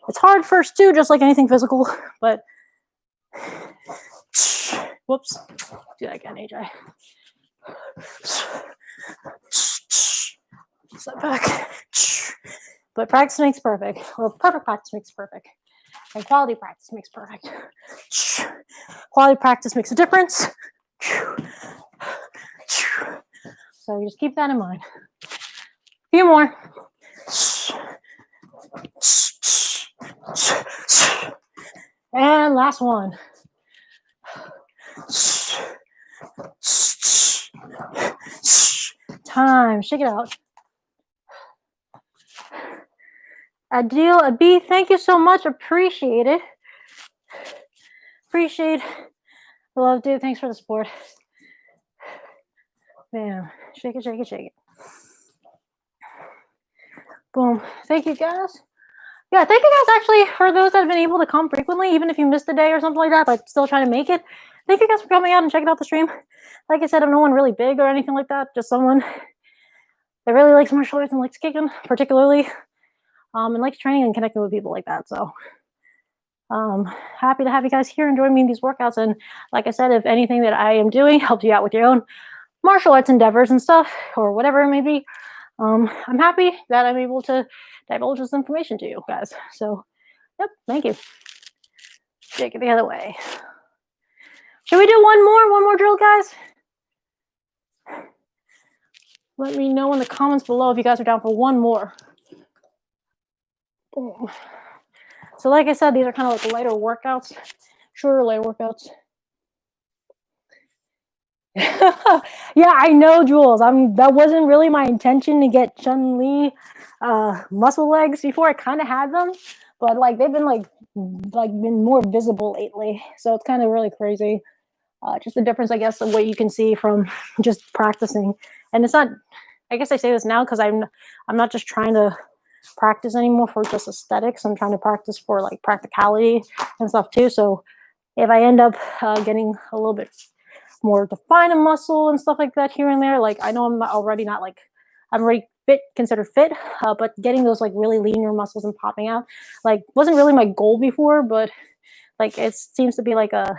it's hard first too, just like anything physical, but whoops, do that again, AJ. Step back. But practice makes perfect. Well, perfect practice makes perfect. And quality practice makes perfect. Quality practice makes a difference. So just keep that in mind. A few more. And last one. Time. Shake it out. Adil, Abi, thank you so much. Appreciate it. Appreciate the love, dude. Thanks for the support. Bam. Shake it, shake it, shake it. Boom. Thank you, guys. Yeah, thank you guys actually for those that have been able to come frequently, even if you missed a day or something like that, but still trying to make it. Thank you guys for coming out and checking out the stream. Like I said, I'm no one really big or anything like that, just someone that really likes martial arts and likes kicking, particularly, and likes training and connecting with people like that. So happy to have you guys here and join me in these workouts. And like I said, if anything that I am doing helps you out with your own martial arts endeavors and stuff, or whatever it may be, I'm happy that I'm able to divulge this information to you guys. So, yep, thank you. Shake it the other way. Should we do one more drill, guys? Let me know in the comments below if you guys are down for one more. Boom. So like I said, these are kind of like lighter workouts, shorter lighter workouts. Yeah, I know, Jules. That wasn't really my intention to get Chun-Li muscle legs before. I kind of had them, but like they've been been more visible lately. So it's kind of really crazy. Just the difference, I guess, of what you can see from just practicing. And it's not, I guess I say this now because I'm not just trying to practice anymore for just aesthetics. I'm trying to practice for like practicality and stuff too. So if I end up getting a little bit more defined a muscle and stuff like that here and there, like I know I'm already not like, I'm already considered fit, but getting those like really linear muscles and popping out like wasn't really my goal before, but like it seems to be like a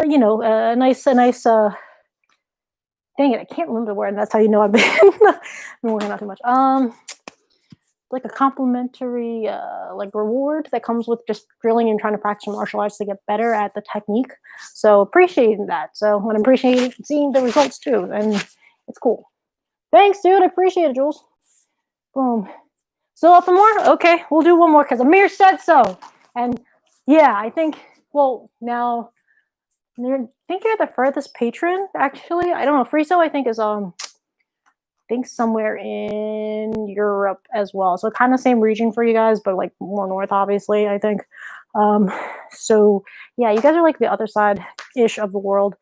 you know, a nice dang it, I can't remember the word, and that's how you know I've been working out too much. Like a complimentary like reward that comes with just drilling and trying to practice martial arts to get better at the technique. So appreciating that. So I'm appreciating seeing the results too, and it's cool. Thanks, dude. I appreciate it, Jules. Boom. Still up for more? Okay, we'll do one more because Amir said so. And yeah, I think, well, now I think you're the furthest patron, actually. I don't know. Friso, I think, is somewhere in Europe as well. So kind of same region for you guys, but like more north, obviously, I think. So yeah, you guys are like the other side-ish of the world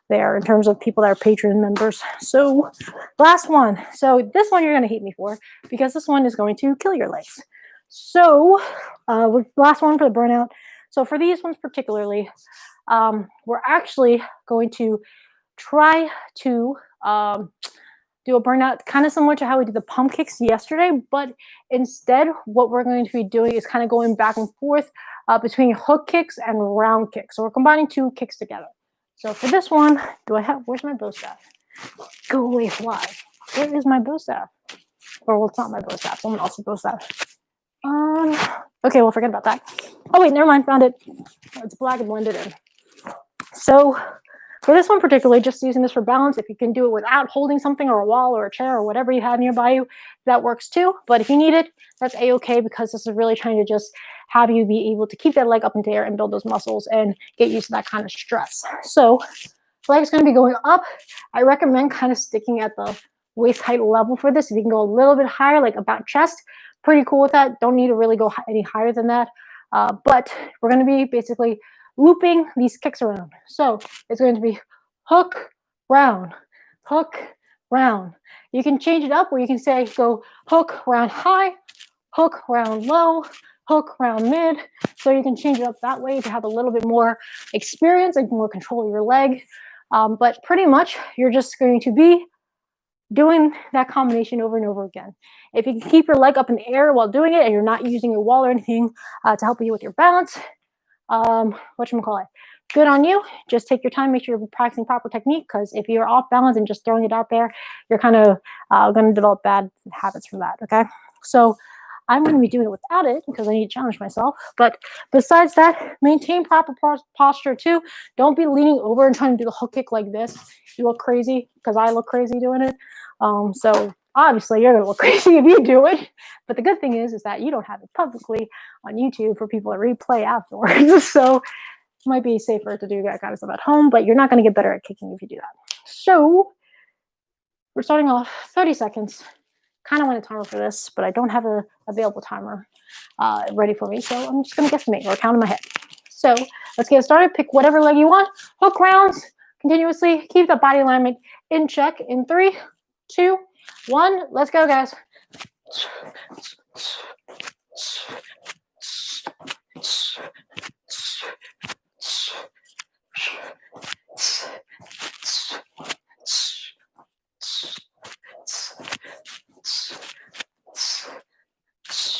there in terms of people that are patron members. So last one. So this one you're going to hate me for because this one is going to kill your legs. So last one for the burnout. So for these ones particularly, we're actually going to try to do a burnout kind of similar to how we did the pump kicks yesterday, but instead what we're going to be doing is kind of going back and forth between hook kicks and round kicks. So we're combining two kicks together. So for this one, where's my bow staff? Go away, fly. Where is my bow staff? Or well, it's not my bow staff, someone else's bow staff. Okay, well, forget about that. Oh wait, never mind, found it. It's black and blended in. So for this one particularly, just using this for balance, if you can do it without holding something or a wall or a chair or whatever you have nearby you, that works too. But if you need it, that's a-okay because this is really trying to just have you be able to keep that leg up in the air and build those muscles and get used to that kind of stress. So leg is going to be going up. I recommend kind of sticking at the waist height level for this. If you can go a little bit higher, like about chest, pretty cool with that. Don't need to really go any higher than that. But we're going to be basically looping these kicks around. So it's going to be hook, round, hook, round. You can change it up where you can say go hook, round high, hook, round low, hook, round mid. So you can change it up that way to have a little bit more experience and more control of your leg. But pretty much you're just going to be doing that combination over and over again. If you can keep your leg up in the air while doing it and you're not using a wall or anything to help you with your balance, whatchamacallit, good on you. Just take your time, make sure you're practicing proper technique, because if you're off balance and just throwing it out there, you're kind of going to develop bad habits from that, okay? So I'm going to be doing it without it because I need to challenge myself. But besides that, maintain proper posture too. Don't be leaning over and trying to do the hook kick like this. You look crazy because I look crazy doing it. So obviously you're going to look crazy if you do it. But the good thing is that you don't have it publicly on YouTube for people to replay afterwards. So it might be safer to do that kind of stuff at home, but you're not going to get better at kicking if you do that. So we're starting off 30 seconds. Kind of want a timer for this, but I don't have a available timer ready for me, so I'm just going to guesstimate or count in my head. So let's get started. Pick whatever leg you want. Hook rounds continuously. Keep the body alignment in check in 3, 2, 1. Let's go, guys.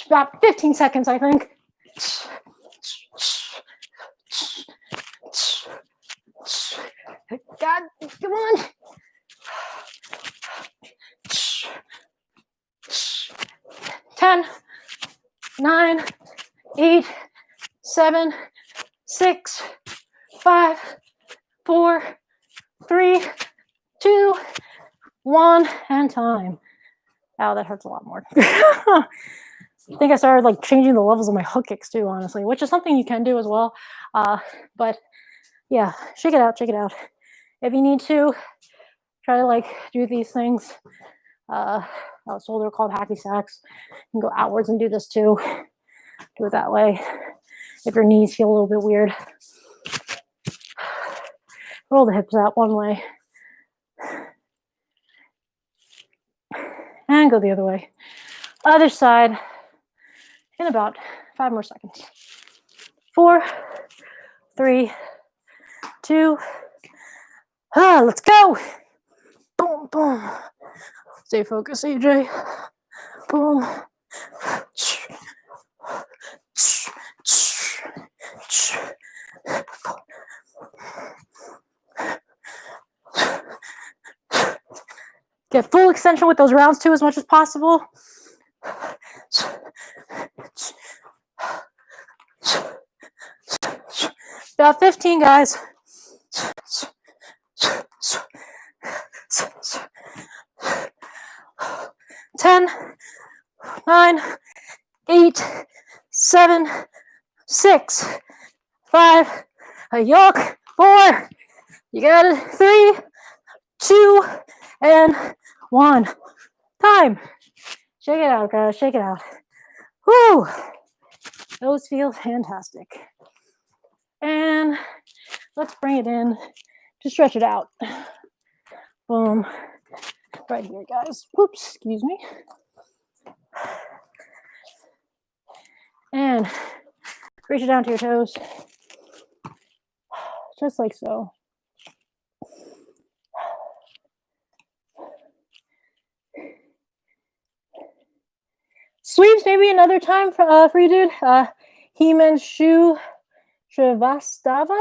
About 15 seconds, I think. God, come on. 10, 9, 8, 7, 6, 5, 4, 3, 2, 1, and time. Ow, that hurts a lot more. I think I started like changing the levels of my hook kicks too, honestly, which is something you can do as well. But yeah, shake it out, shake it out. If you need to, try to like do these things. So they're called hacky sacks. You can go outwards and do this too. Do it that way. If your knees feel a little bit weird, roll the hips out one way and go the other way. Other side in about 5 more seconds. 4, 3, 2, let's go. Boom, boom. Stay focused, AJ. Boom. Get full extension with those rounds too as much as possible. About 15, guys. 10, 9, 8, 7, 6, 5, a yoke, 4, you got it, 3, 2, and 1. Time. Shake it out, guys, shake it out. Whoo! Those feel fantastic. And let's bring it in to stretch it out. Boom. Right here, guys. Whoops, excuse me. And reach it down to your toes. Just like so. Sweeps maybe another time for you, dude. Himanshu Shrivastava.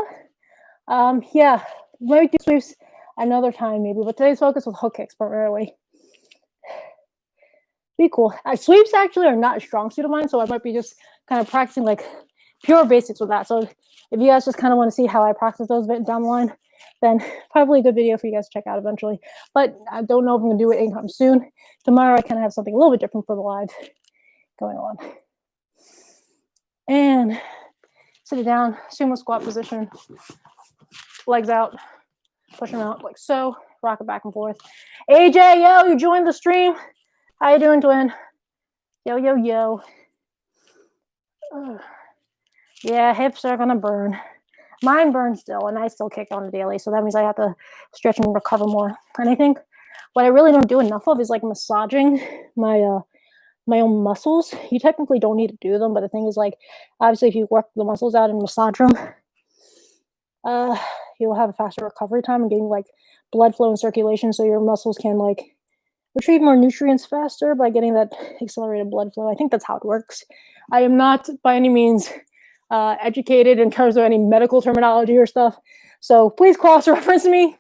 Yeah, might do sweeps another time maybe, but today's focus with hook kicks primarily. Be cool. Sweeps actually are not a strong suit of mine, so I might be just kind of practicing like pure basics with that. So if you guys just kind of want to see how I practice those down the line, then probably a good video for you guys to check out eventually. But I don't know if I'm going to do it anytime soon. Tomorrow I kind of have something a little bit different for the live going on. And sit it down, sumo squat position, legs out, push them out like so, rock it back and forth. AJ, yo, you joined the stream. How you doing, twin? Yo, yo, yo. Yeah, hips are gonna burn. Mine burns still, and I still kick on a daily, so that means I have to stretch and recover more. And I think what I really don't do enough of is like massaging my my own muscles. You technically don't need to do them, but the thing is, like, obviously if you work the muscles out and massage them, you'll have a faster recovery time and getting like blood flow and circulation, so your muscles can like retrieve more nutrients faster by getting that accelerated blood flow. I think that's how it works. I am not by any means educated in terms of any medical terminology or stuff, so please cross-reference me.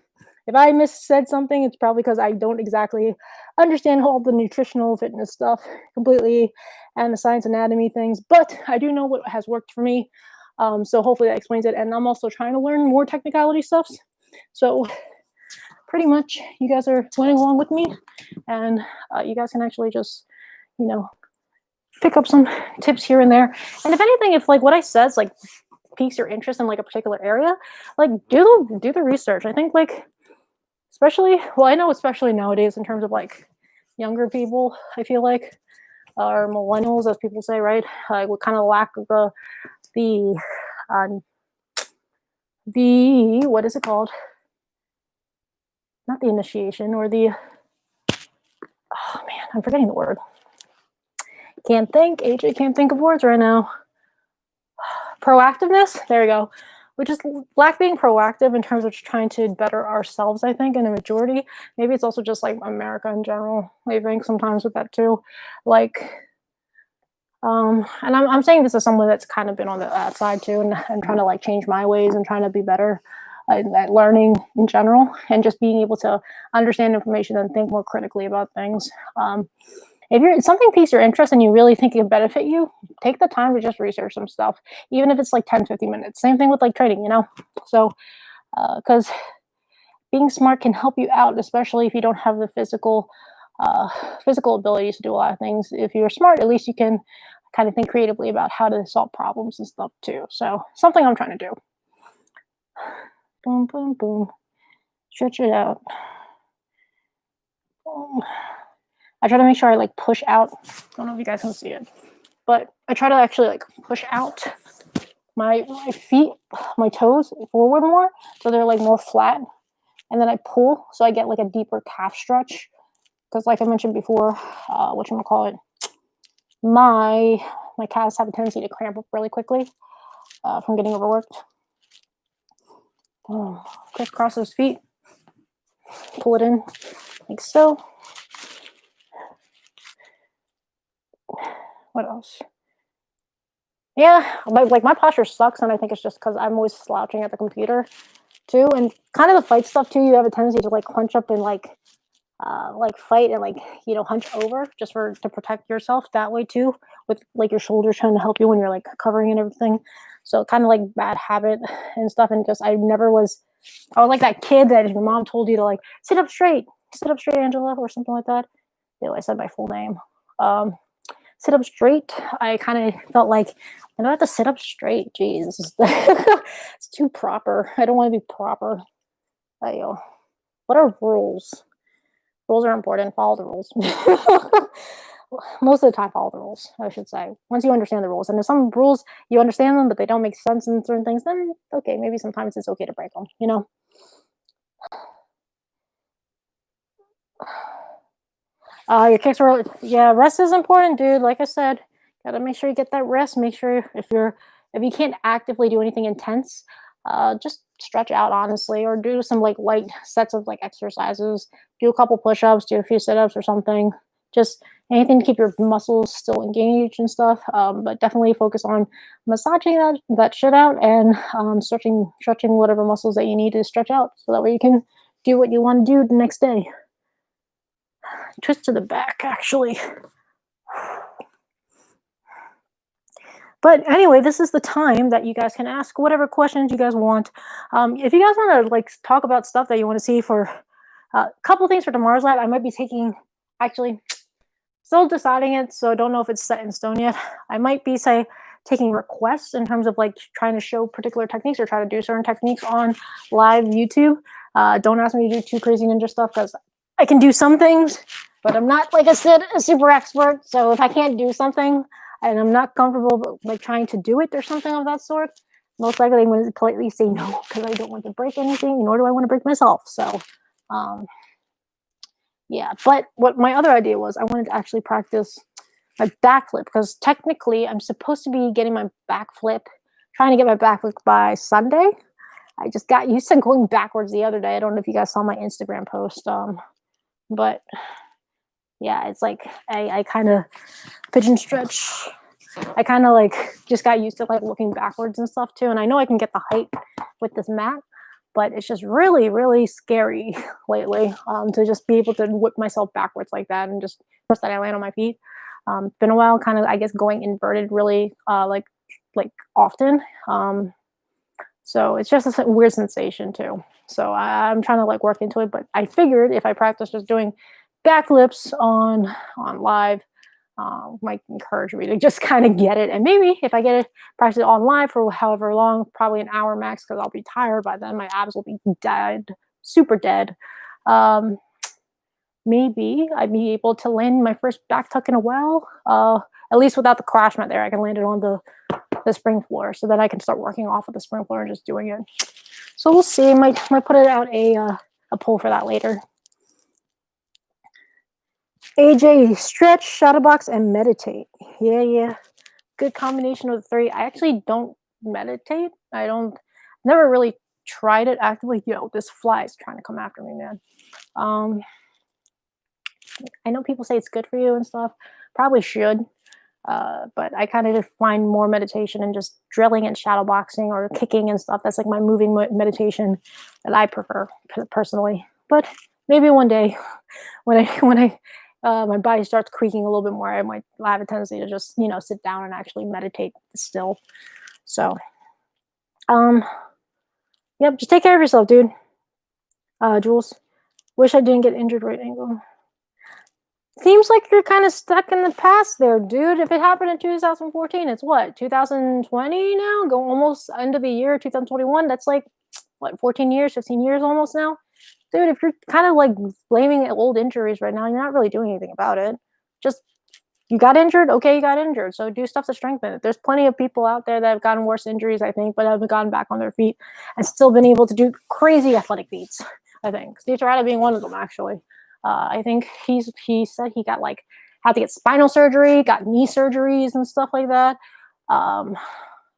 If I missaid something, it's probably because I don't exactly understand all the nutritional fitness stuff completely and the science anatomy things, but I do know what has worked for me. So hopefully that explains it. And I'm also trying to learn more technicality stuff. So pretty much you guys are winning along with me, and you guys can actually just, you know, pick up some tips here and there. And if anything, if like what I said is like piques your interest in like a particular area, like do the research. I think like, especially, well, I know especially nowadays in terms of like younger people, I feel like, or millennials, as people say, right? With kind of lack of the what is it called? Not the initiation, or the, oh man, I'm forgetting the word. Can't think, AJ can't think of words right now. Proactiveness, there we go. We just lack being proactive in terms of just trying to better ourselves, I think, in the majority. Maybe it's also just like America in general, I think sometimes with that too. Like, and I'm saying this as someone that's kind of been on that side too, and trying to like change my ways and trying to be better at learning in general, and just being able to understand information and think more critically about things. If something piques your interest and you really think it can benefit you, take the time to just research some stuff, even if it's like 10, 15 minutes. Same thing with like training, you know? So because being smart can help you out, especially if you don't have the uh, physical abilities to do a lot of things. If you're smart, at least you can kind of think creatively about how to solve problems and stuff too. So something I'm trying to do. Boom, boom, boom. Stretch it out. Boom. I try to make sure I like push out. I don't know if you guys can see it, but I try to actually like push out my feet, my toes forward more, so they're like more flat, and then I pull so I get like a deeper calf stretch. Because like I mentioned before, whatchamacallit, my my calves have a tendency to cramp up really quickly from getting overworked. Crisscross those feet, pull it in like so. What else? Yeah, like my posture sucks, and I think it's just because I'm always slouching at the computer too, and kind of the fight stuff too. You have a tendency to like hunch up and like fight and like hunch over just for to protect yourself that way too, with like your shoulders trying to help you when you're like covering and everything. So kind of like bad habit and stuff, and just I was like that kid that your mom told you to like sit up straight, Angela, or something like that. Ew, I said my full name. Um, Sit up straight. I kind of felt like I don't have to sit up straight. Jeez, it's too proper. I don't want to be proper. Ayo. What are rules? Rules are important. Follow the rules. Most of the time, follow the rules, I should say. Once you understand the rules, and if some rules you understand them, but they don't make sense in certain things, then okay, maybe sometimes it's okay to break them. Your kicks are yeah. Rest is important, dude. Like I said, gotta make sure you get that rest. Make sure if you can't actively do anything intense, just stretch out honestly, or do some like light sets of like exercises. Do a couple push-ups, do a few sit-ups or something. Just anything to keep your muscles still engaged and stuff. But definitely focus on massaging that shit out, and stretching whatever muscles that you need to stretch out, so that way you can do what you want to do the next day. Twist to the back, actually. But anyway, this is the time that you guys can ask whatever questions you guys want. If you guys want to like talk about stuff that you want to see for a couple things for tomorrow's lab, I might be taking actually still deciding it, so don't know if it's set in stone yet. I might be taking requests in terms of like trying to show particular techniques or try to do certain techniques on live YouTube. Don't ask me to do too crazy ninja stuff because I can do some things, but I'm not like a super expert. So if I can't do something and I'm not comfortable like trying to do it or something of that sort, most likely I'm going to politely say no because I don't want to break anything, nor do I want to break myself. So, yeah. But what my other idea was, I wanted to actually practice my backflip because technically I'm supposed to be getting my backflip, trying to get my backflip by Sunday. I just got used to going backwards the other day. I don't know if you guys saw my Instagram post, but yeah, it's like I kind of pigeon stretch. I kind of like just got used to like looking backwards and stuff too. And I know I can get the height with this mat, but it's just really, really scary lately to just be able to whip myself backwards like that and just trust that I land on my feet. Been a while, kind of, I guess, going inverted really like often. So it's just a weird sensation too. So I'm trying to like work into it, but I figured if I practice just doing backflips on live, might encourage me to just kind of get it. And maybe if I get it, practice it on live for however long, probably an hour max, because I'll be tired by then. My abs will be dead, super dead. Maybe I'd be able to land my first back tuck in a while. At least without the crash mat there, I can land it on the spring floor, so that I can start working off of the spring floor and just doing it. So we'll see. Might put it out a poll for that later. AJ, stretch, shadow box, and meditate. Yeah. Good combination of the three. I actually don't meditate. Never really tried it actively. Yo, this fly is trying to come after me, man. I know people say it's good for you and stuff. Probably should. But I kind of find more meditation and just drilling and shadow boxing or kicking and stuff. That's like my moving meditation that I prefer personally. But maybe one day when I my body starts creaking a little bit more, I might have a tendency to just sit down and actually meditate still. So Yep, just take care of yourself, dude. Jules. Wish I didn't get injured right now. Seems like you're kind of stuck in the past there, dude. If it happened in 2014, it's what, 2020 now? Go almost end of the year, 2021. That's like, what, 14 years, 15 years almost now? Dude, if you're kind of like blaming old injuries right now, you're not really doing anything about it. Just, you got injured? Okay, you got injured. So do stuff to strengthen it. There's plenty of people out there that have gotten worse injuries, I think, but have gotten back on their feet and still been able to do crazy athletic feats, I think. Steve Torada being one of them, actually. I think he said he got like, had to get spinal surgery, got knee surgeries and stuff like that. Um,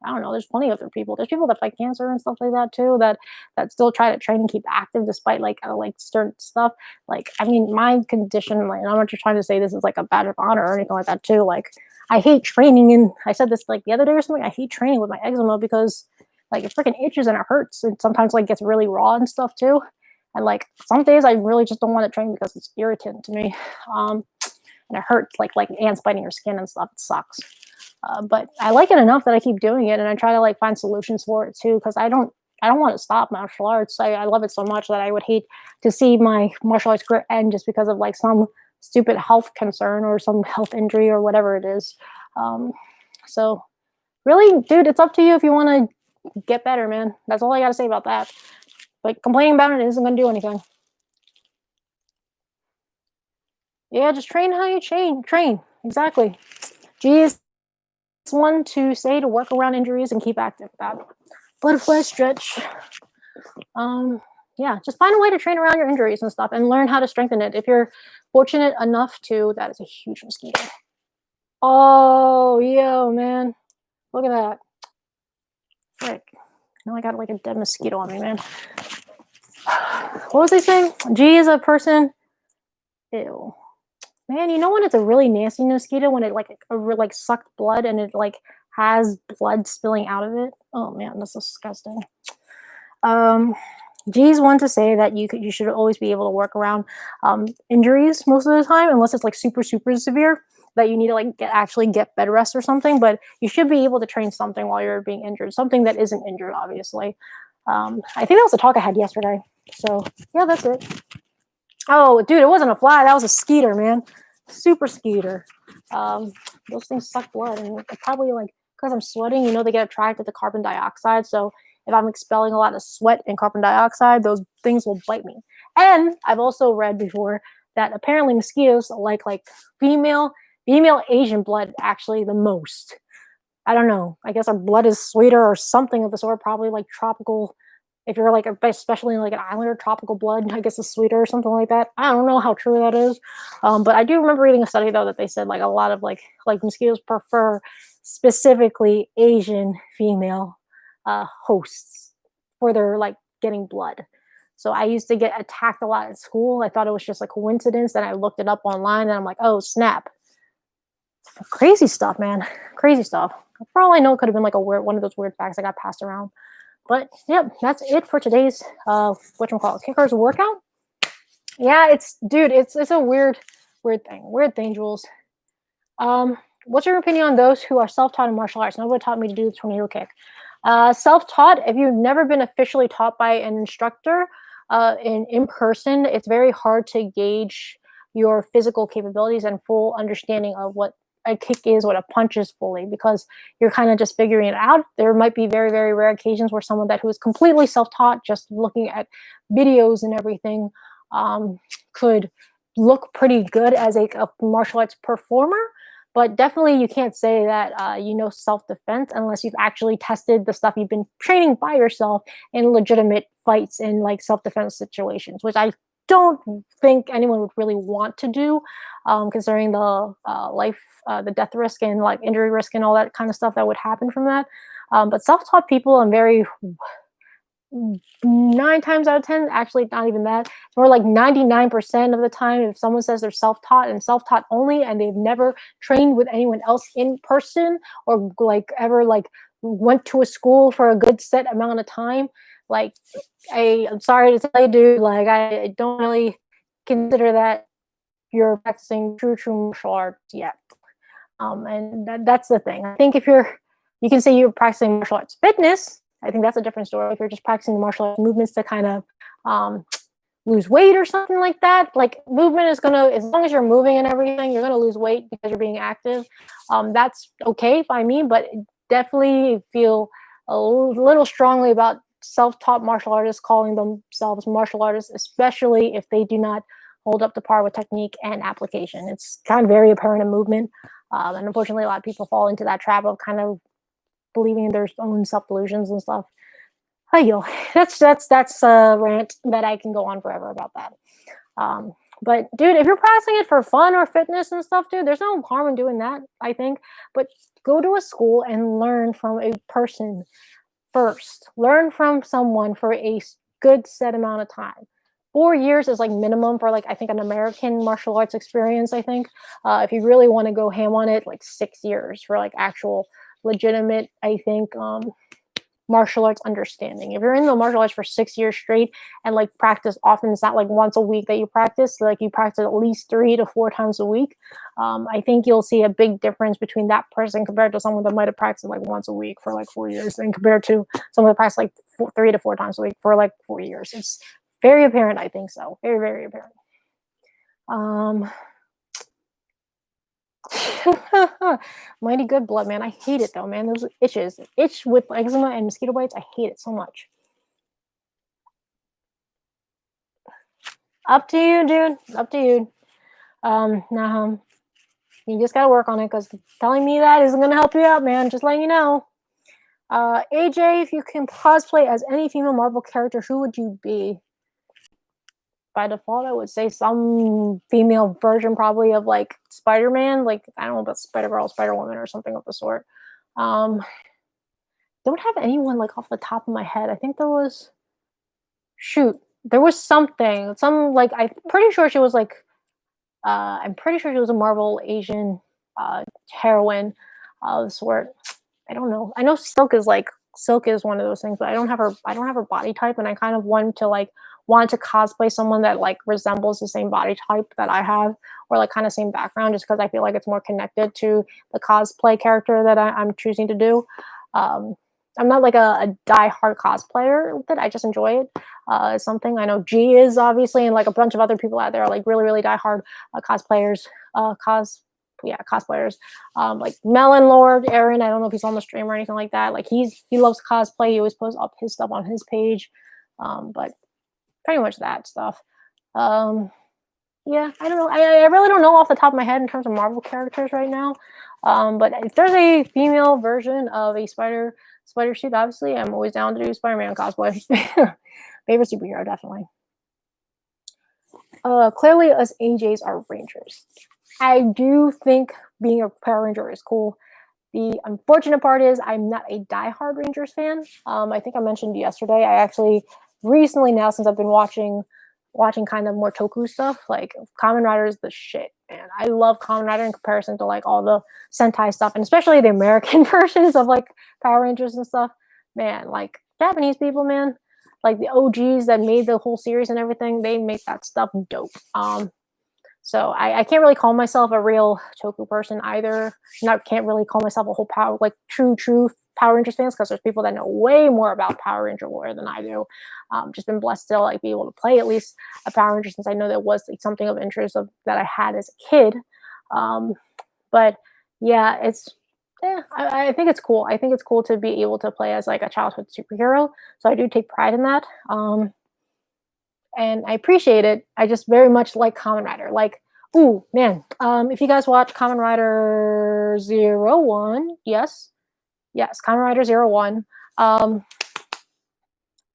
I don't know. There's plenty of other people. There's people that fight cancer and stuff like that too. That still try to train and keep active despite like certain stuff. Like, I mean, my condition. Like, I'm not just trying to say this is like a badge of honor or anything like that too. Like, I hate training, and I said this like the other day or something. I hate training with my eczema because like it freaking itches and it hurts, and sometimes like gets really raw and stuff too. And like some days I really just don't want to train because it's irritant to me. And it hurts like ants biting your skin and stuff. It sucks. But I like it enough that I keep doing it, and I try to like find solutions for it too, because I don't want to stop martial arts. I love it so much that I would hate to see my martial arts career end just because of like some stupid health concern or some health injury or whatever it is. Um, so really, dude, it's up to you if you want to get better, man. That's all I got to say about that. But complaining about it isn't going to do anything. Yeah, just train how you train. Exactly. Geez, one to say to work around injuries and keep active. That butterfly stretch. Yeah, just find a way to train around your injuries and stuff and learn how to strengthen it. If you're fortunate enough to, that is a huge mosquito. Oh, yo, man. Look at that. Frick. Now I got like a dead mosquito on me, man. What was I saying? G is a person. Ew. Man, you know when it's a really nasty mosquito when it like sucked blood and it like has blood spilling out of it? Oh man, that's disgusting. Um, G's one to say that you should always be able to work around injuries most of the time, unless it's like super severe that you need to like actually get bed rest or something. But you should be able to train something while you're being injured, something that isn't injured, obviously. I think that was a talk I had yesterday. So yeah, that's it. Oh, dude, it wasn't a fly. That was a skeeter, man. Super skeeter. Um, those things suck blood, and probably like because I'm sweating, they get attracted to carbon dioxide. So if I'm expelling a lot of sweat and carbon dioxide, those things will bite me. And I've also read before that apparently mosquitoes like female Asian blood actually the most. I don't know. I guess our blood is sweeter or something of the sort. Probably like tropical. If you're like, especially like an islander, tropical blood, I guess is sweeter or something like that. I don't know how true that is, but I do remember reading a study though that they said like a lot of like mosquitoes prefer specifically Asian female hosts for their like getting blood. So I used to get attacked a lot at school. I thought it was just a coincidence. Then I looked it up online, and I'm like, oh snap, crazy stuff, man, crazy stuff. For all I know, it could have been like a weird one of those weird facts that got passed around. But yep, that's it for today's whatchamacallit, kickers workout. Yeah, it's a weird thing, Jules. What's your opinion on those who are self-taught in martial arts? Nobody taught me to do the tornado kick. Self-taught, if you've never been officially taught by an instructor in person, it's very hard to gauge your physical capabilities and full understanding of what a kick is, what a punch is fully, because you're kind of just figuring it out. There might be very, very rare occasions where someone who is completely self-taught, just looking at videos and everything, could look pretty good as a martial arts performer. But definitely you can't say that self-defense unless you've actually tested the stuff you've been training by yourself in legitimate fights in like self-defense situations, which I don't think anyone would really want to do, considering the the death risk and like injury risk and all that kind of stuff that would happen from that. But self-taught people, I'm very 9 times out of 10, actually not even that, more like 99% of the time, if someone says they're self-taught and self-taught only and they've never trained with anyone else in person or like ever like went to a school for a good set amount of time, like I'm sorry to tell you, dude, like I don't really consider that you're practicing true martial arts yet. And that's the thing. I think if you can say you're practicing martial arts fitness, I think that's a different story. If you're just practicing the martial arts movements to kind of lose weight or something like that, like movement is gonna, as long as you're moving and everything, you're gonna lose weight because you're being active. That's okay by me, but definitely feel a little strongly about self-taught martial artists calling themselves martial artists, especially if they do not hold up to par with technique and application. It's kind of very apparent in movement, and unfortunately, a lot of people fall into that trap of kind of believing in their own self delusions and stuff. Hi, yo, that's a rant that I can go on forever about that. Um, but dude, if you're practicing it for fun or fitness and stuff, dude, there's no harm in doing that, I think. But go to a school and learn from a person first. Learn from someone for a good set amount of time. 4 years is like minimum for like I think an American martial arts experience. I think if you really want to go ham on it, like 6 years for like actual legitimate. I think martial arts understanding. If you're in the martial arts for 6 years straight and like practice often, it's not like once a week that you practice, like you practice at least 3 to 4 times a week. I think you'll see a big difference between that person compared to someone that might have practiced like once a week for like 4 years, and compared to someone that practiced like 3 to 4 times a week for like 4 years. It's very apparent. I think so. Very, very apparent. Um, Mighty good blood, man. I hate it though, man. Those itches, itch with eczema and mosquito bites. I hate it so much. Up to you, dude. Up to you. Nah, you just gotta work on it because telling me that isn't gonna help you out, man. Just letting you know. AJ, if you can cosplay as any female Marvel character, who would you be? By default, I would say some female version, probably of like Spider-Man. Like I don't know about Spider-Girl, Spider-Woman, or something of the sort. Um, don't have anyone like off the top of my head. I think there was shoot, there was something, some like I'm pretty sure she was like I'm pretty sure she was a Marvel Asian heroine of the sort. I don't know. I know Silk is one of those things, but I don't have her body type, and I kind of want to cosplay someone that like resembles the same body type that I have, or like kind of same background, just because I feel like it's more connected to the cosplay character that I'm choosing to do. Um, I'm not like a die-hard cosplayer with it. I just enjoy it. It's something I know G is obviously, and like a bunch of other people out there are like really, really die-hard cosplayers. Cosplayers. Like Melon Lord Aaron. I don't know if he's on the stream or anything like that. Like he loves cosplay. He always posts up his stuff on his page. But pretty much that stuff. Yeah, I don't know. I really don't know off the top of my head in terms of Marvel characters right now. But if there's a female version of a spider suit, obviously, I'm always down to do Spider-Man cosplay. Favorite superhero, definitely. Clearly, us AJs are Rangers. I do think being a Power Ranger is cool. The unfortunate part is I'm not a diehard Rangers fan. I think I mentioned yesterday. I actually recently now, since I've been watching kind of more Toku stuff, like Kamen Rider is the shit, man. I love Kamen Rider in comparison to like all the Sentai stuff, and especially the American versions of like Power Rangers and stuff. Man, like Japanese people, man, like the OGs that made the whole series and everything, they make that stuff dope. So I can't really call myself a real Toku person either. Can't really call myself a whole power like true Power Rangers fans, because there's people that know way more about Power Ranger lore than I do. Just been blessed to like be able to play at least a Power Ranger, since I know that was like, something of interest that I had as a kid. But yeah, I think it's cool. I think it's cool to be able to play as like a childhood superhero. So I do take pride in that. And I appreciate it. I just very much like Kamen Rider. Like, ooh, man. If you guys watch Kamen Rider 01, yes, Kamen Rider 01.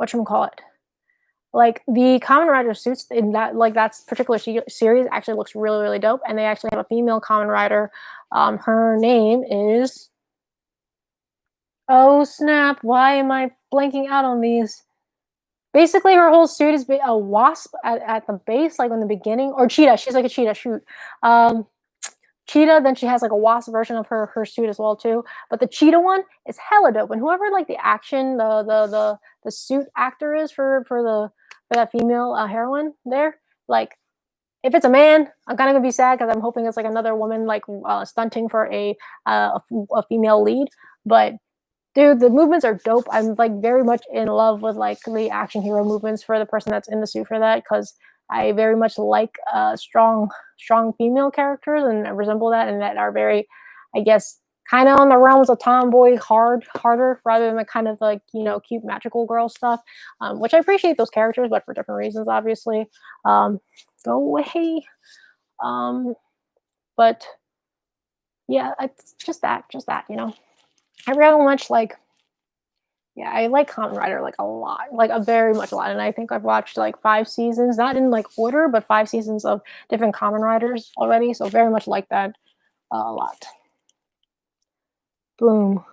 Whatchamacallit? Like the Kamen Rider suits in that particular series actually looks really, really dope. And they actually have a female Kamen Rider. Her name is. Oh snap! Why am I blanking out on these? Basically, her whole suit is a wasp at the base, like in the beginning, or cheetah. She's like a cheetah. Shoot, cheetah. Then she has like a wasp version of her suit as well too. But the cheetah one is hella dope. And whoever like the action the suit actor is for that female heroine there, like if it's a man, I'm kind of gonna be sad because I'm hoping it's like another woman like stunting for a female lead. But Dude, the movements are dope. I'm, like, very much in love with, like, the action hero movements for the person that's in the suit for that, because I very much like, strong female characters and resemble that and that are very, I guess, kinda on the realms of tomboy harder rather than the kind of, like, cute magical girl stuff, which I appreciate those characters, but for different reasons, obviously. Um, Go away. Um, but yeah, it's just that. I very much like Yeah, I like Kamen Rider, like, a lot, like, a very much a lot, and I think I've watched, like, 5 seasons, not in, like, order, but 5 seasons of different Kamen Riders already, so very much like that a lot. Boom.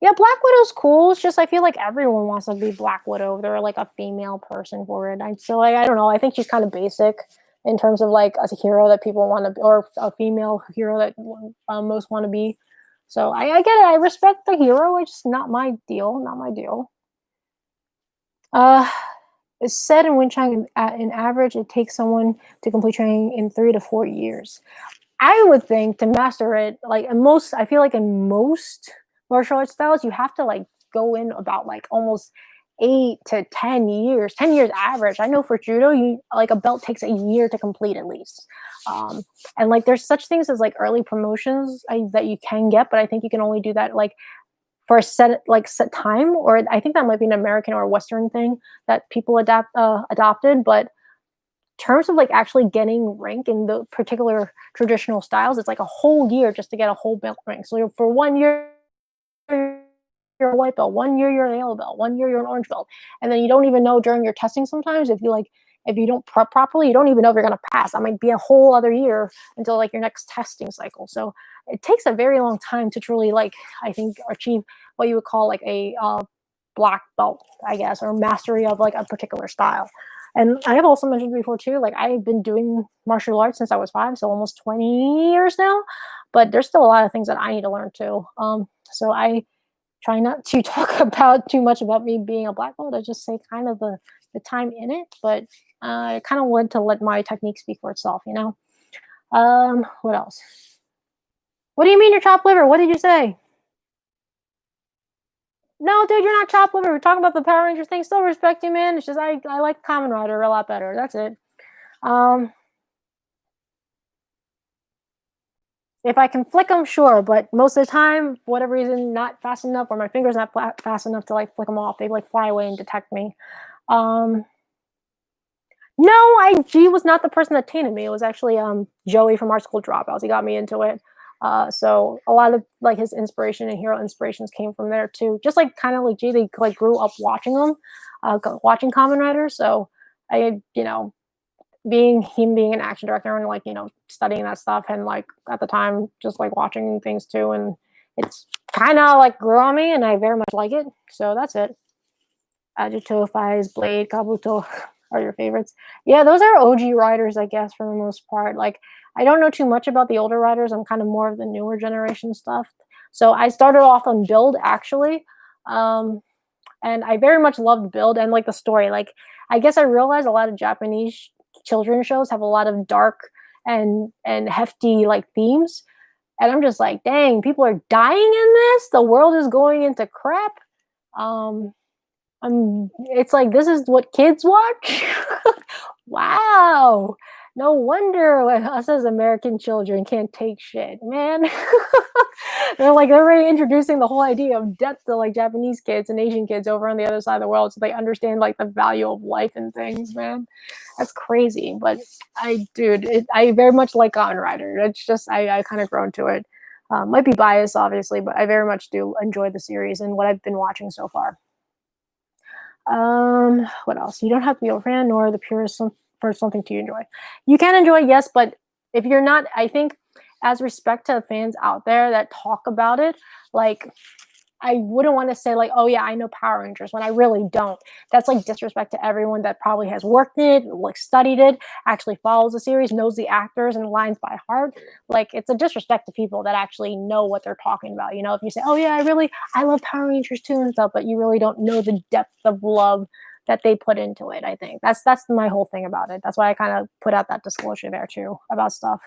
Yeah, Black Widow's cool, it's just I feel like everyone wants to be Black Widow, they're, like, a female person for it, like, I don't know, I think she's kinda basic in terms of, like, as a hero that people wanna or a female hero that most wanna be. So I get it, I respect the hero, it's just not my deal, not my deal. Uh It's said in wind chime, in average, it takes someone to complete training in 3 to 4 years. I would think to master it, like, in most I feel like in most martial arts styles, you have to, like, go in about, like, almost 8 to 10 years, 10 years average. I know for judo, a belt takes a year to complete at least. Um, and, like, there's such things as, like, early promotions, that you can get, but I think you can only do that, like, for a set time, or I think that might be an American or a Western thing that people adopted, but in terms of, like, actually getting rank in the particular traditional styles, it's, like, a whole year just to get a whole belt rank. So for 1 year you're a white belt, 1 year you're a yellow belt, 1 year you're an orange belt, and then you don't even know during your testing sometimes if you don't prep properly, you don't even know if you're gonna pass. That might be a whole other year until, like, your next testing cycle. So it takes a very long time to truly, like, I think, achieve what you would call, like, a, black belt, I guess, or mastery of, like, a particular style. And I have also mentioned before too, like, I've been doing martial arts since I was 5, so almost 20 years now, but there's still a lot of things that I need to learn too. So I try not to talk about too much about me being a black belt. I just say kind of the time in it, but I kind of want to let my technique speak for itself. What else? What do you mean you're chopped liver? What did you say? No, dude, you're not chopped liver. We're talking about the Power Rangers thing. Still respect you, man. It's just I like Kamen Rider a lot better. That's it. Um, if I can flick them, sure, but most of the time, for whatever reason, not fast enough, or my fingers not fast enough to, like, flick them off. They, like, fly away and detect me. Um, No, G was not the person that tainted me. It was actually Joey from Art School Dropouts. He got me into it. So a lot of, like, his inspiration and hero inspirations came from there too. Just like kind of like G, they, like, grew up watching them, watching Kamen Rider. So I, being an action director and, like, studying that stuff, and, like, at the time just, like, watching things too, and it's kind of, like, grew on me, and I very much like it. So that's it. Agito, Faiz, Blade, Kabuto are your favorites. Yeah, those are OG riders, I guess, for the most part. Like, I don't know too much about the older riders. I'm kind of more of the newer generation stuff. So I started off on Build, actually. Um, and I very much loved Build and, like, the story. Like, I guess I realized a lot of Japanese children shows have a lot of dark and hefty, like, themes. And I'm just like, dang, people are dying in this. The world is going into crap. Um, it's like, this is what kids watch? Wow. No wonder us as American children can't take shit, man. They're already introducing the whole idea of death to, like, Japanese kids and Asian kids over on the other side of the world, so they understand, like, the value of life and things, man. That's crazy. But I very much like Kamen Rider. It's just I kind of grown to it. Might be biased, obviously, but I very much do enjoy the series and what I've been watching so far. What else? You don't have to be a fan nor the purest for something to enjoy. You can enjoy, yes, but if you're not, I think, as respect to the fans out there that talk about it, like, I wouldn't want to say, like, oh yeah, I know Power Rangers, when I really don't. That's, like, disrespect to everyone that probably has worked in it, like, studied it, actually follows the series, knows the actors and lines by heart. Like, it's a disrespect to people that actually know what they're talking about. If you say, oh yeah, I love Power Rangers too and stuff, but you really don't know the depth of love that they put into it. I think that's my whole thing about it. That's why I kind of put out that disclosure there too about stuff.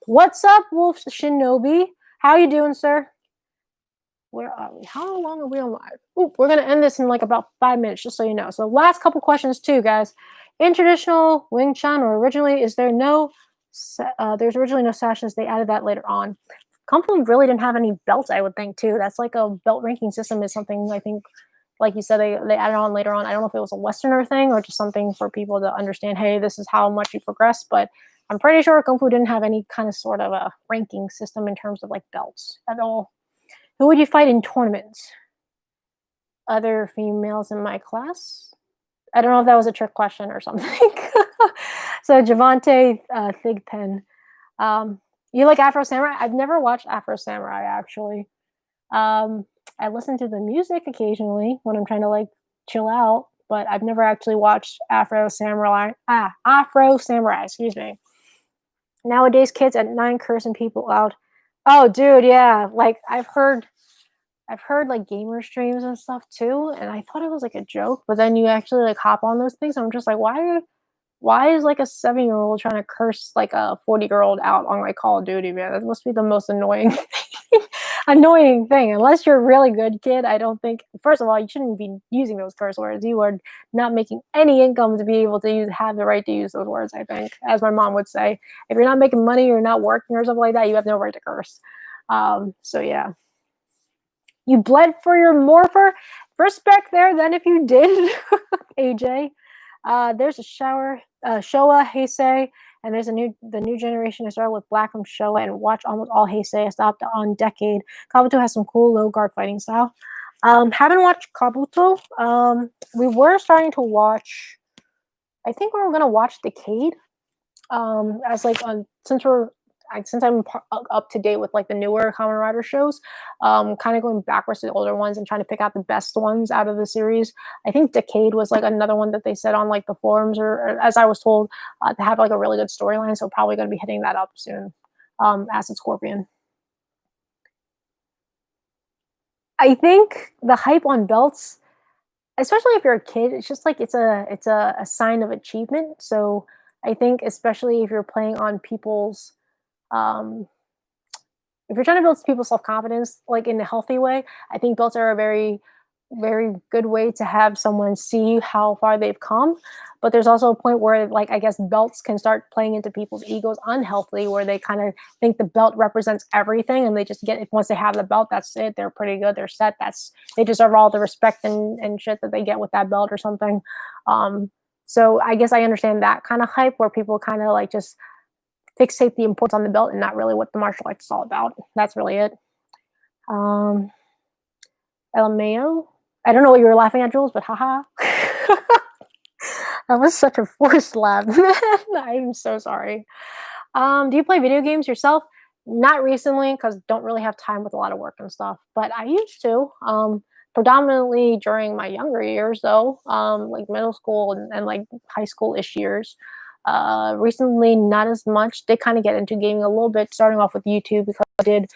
What's up, Wolf Shinobi? How you doing, sir? Where are we? How long are we on live? Oop, we're gonna end this in like about 5 minutes, just so you know. So last couple questions too, guys. In traditional Wing Chun, or originally, there's originally no sashes. They added that later on. Kung Fu really didn't have any belts, I would think too. That's like a belt ranking system is something I think, like you said, they added on later on. I don't know if it was a Westerner thing or just something for people to understand. Hey, this is how much you progress. But I'm pretty sure Kung Fu didn't have any kind of sort of a ranking system in terms of like belts at all. Who would you fight in tournaments? Other females in my class? I don't know if that was a trick question or something. So Javante Thigpen. You like Afro Samurai? I've never watched Afro Samurai actually. Um, I listen to the music occasionally when I'm trying to like chill out, but I've never actually watched Afro Samurai. Afro Samurai, excuse me. Nowadays, kids at 9 cursing people out. Oh, dude, yeah. Like I've heard like gamer streams and stuff too, and I thought it was like a joke, but then you actually like hop on those things. And I'm just like, why is like a 7-year-old trying to curse like a 40-year-old out on like Call of Duty, man? That must be the most annoying annoying thing. Unless you're a really good kid, I don't think first of all, you shouldn't be using those curse words. You are not making any income to be able to have the right to use those words, I think. As my mom would say. If you're not making money or not working or something like that, you have no right to curse. So yeah. You bled for your morpher? Respect there then if you did, AJ. There's a Showa Heisei, and there's the new generation that started with Black from Showa and watch almost all Heisei. I stopped on Decade. Kabuto has some cool low guard fighting style. Haven't watched Kabuto. We were starting to watch. I think we were gonna watch Decade. As like on since I'm up to date with like the newer Kamen Rider shows, kind of going backwards to the older ones and trying to pick out the best ones out of the series. I think Decade was like another one that they said on like the forums, or as I was told, to have like a really good storyline. So probably going to be hitting that up soon. Acid Scorpion. I think the hype on belts, especially if you're a kid, it's just like it's a sign of achievement. So I think especially if you're playing on people's um if you're trying to build people's self-confidence like in a healthy way, I think belts are a very good way to have someone see how far they've come. But there's also a point where like I guess belts can start playing into people's egos unhealthily, where they kind of think the belt represents everything and they just get it once they have the belt, that's it, they're pretty good, they're set, that's they deserve all the respect and shit that they get with that belt or something. So I guess I understand that kind of hype where people kind of like just fixate the importance on the belt and not really what the martial arts is all about. That's really it. Um, LMAO. I don't know what you were laughing at, Jules, but haha. That was such a forced laugh, man. I'm so sorry. Do you play video games yourself? Not recently, because don't really have time with a lot of work and stuff. But I used to. Predominantly during my younger years, though, like middle school and like high school-ish years. Recently, not as much. They kind of get into gaming a little bit, starting off with YouTube because I did.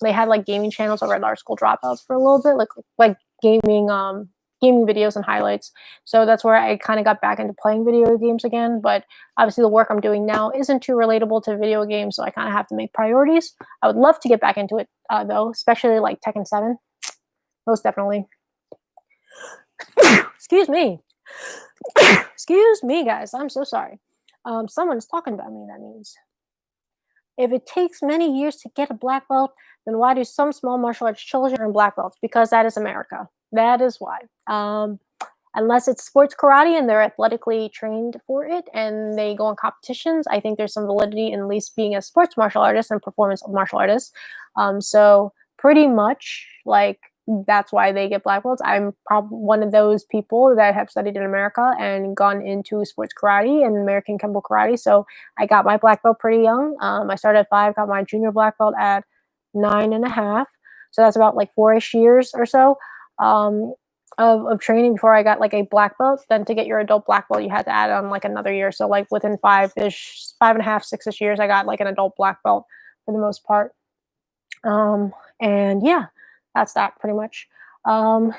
They had like gaming channels over at our school dropouts for a little bit, like gaming videos and highlights. So that's where I kind of got back into playing video games again. But obviously, the work I'm doing now isn't too relatable to video games, so I kind of have to make priorities. I would love to get back into it though, especially like Tekken 7. Most definitely. Excuse me. Excuse me, guys. I'm so sorry. Someone's talking about me, that means. If it takes many years to get a black belt, then why do some small martial arts children earn black belts? Because that is America. That is why. Unless it's sports karate and they're athletically trained for it and they go on competitions, I think there's some validity in at least being a sports martial artist and performance martial artist. So pretty much like that's why they get black belts. I'm probably one of those people that have studied in America and gone into sports karate and American Kempo karate. So I got my black belt pretty young. I started at 5, got my junior black belt at 9.5. So that's about like 4-ish years or so. Of training before I got like a black belt. Then to get your adult black belt, you had to add on like another year. So like within 5.5, 6-ish years, I got like an adult black belt for the most part. And yeah, that's that pretty much. So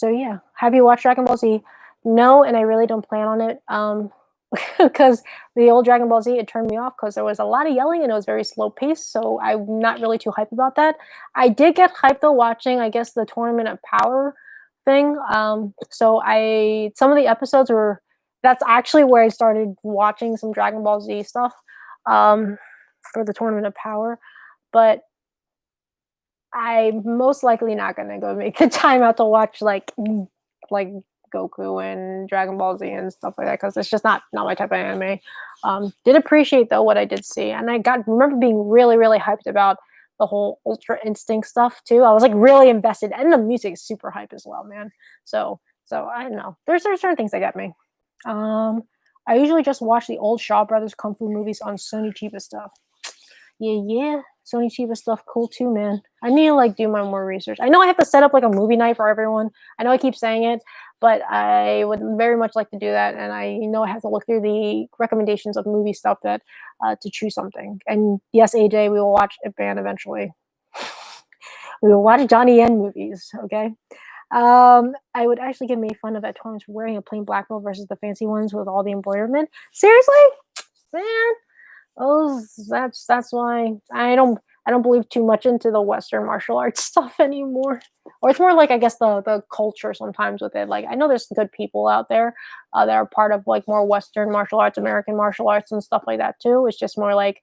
yeah, have you watched Dragon Ball Z? No, and I really don't plan on it. because the old Dragon Ball Z, it turned me off because there was a lot of yelling and it was very slow paced. So I'm not really too hyped about that. I did get hyped though watching, I guess, the Tournament of Power thing. So some of the episodes were that's actually where I started watching some Dragon Ball Z stuff um, for the Tournament of Power. But I'm most likely not gonna go make the time out to watch like Goku and Dragon Ball Z and stuff like that because it's just not my type of anime. Did appreciate though what I did see, and I got remember being really hyped about the whole Ultra Instinct stuff too. I was like really invested, and the music is super hype as well, man. So I don't know. There's certain things that get me. I usually just watch the old Shaw Brothers kung fu movies on Sony Chiba stuff. Yeah. Sony Chiba stuff cool too, man. I need to like do my more research. I know I have to set up like a movie night for everyone. I know I keep saying it, but I would very much like to do that. And I know I have to look through the recommendations of movie stuff that to choose something. And yes, AJ, we will watch It Band eventually. We will watch Johnny Yen movies. Okay. I would actually get made fun of at times for wearing a plain black belt versus the fancy ones with all the embroiderment. Seriously, man. That's why I don't believe too much into the Western martial arts stuff anymore. Or it's more like I guess the culture sometimes with it. Like I know there's good people out there that are part of like more Western martial arts, American martial arts, and stuff like that too. It's just more like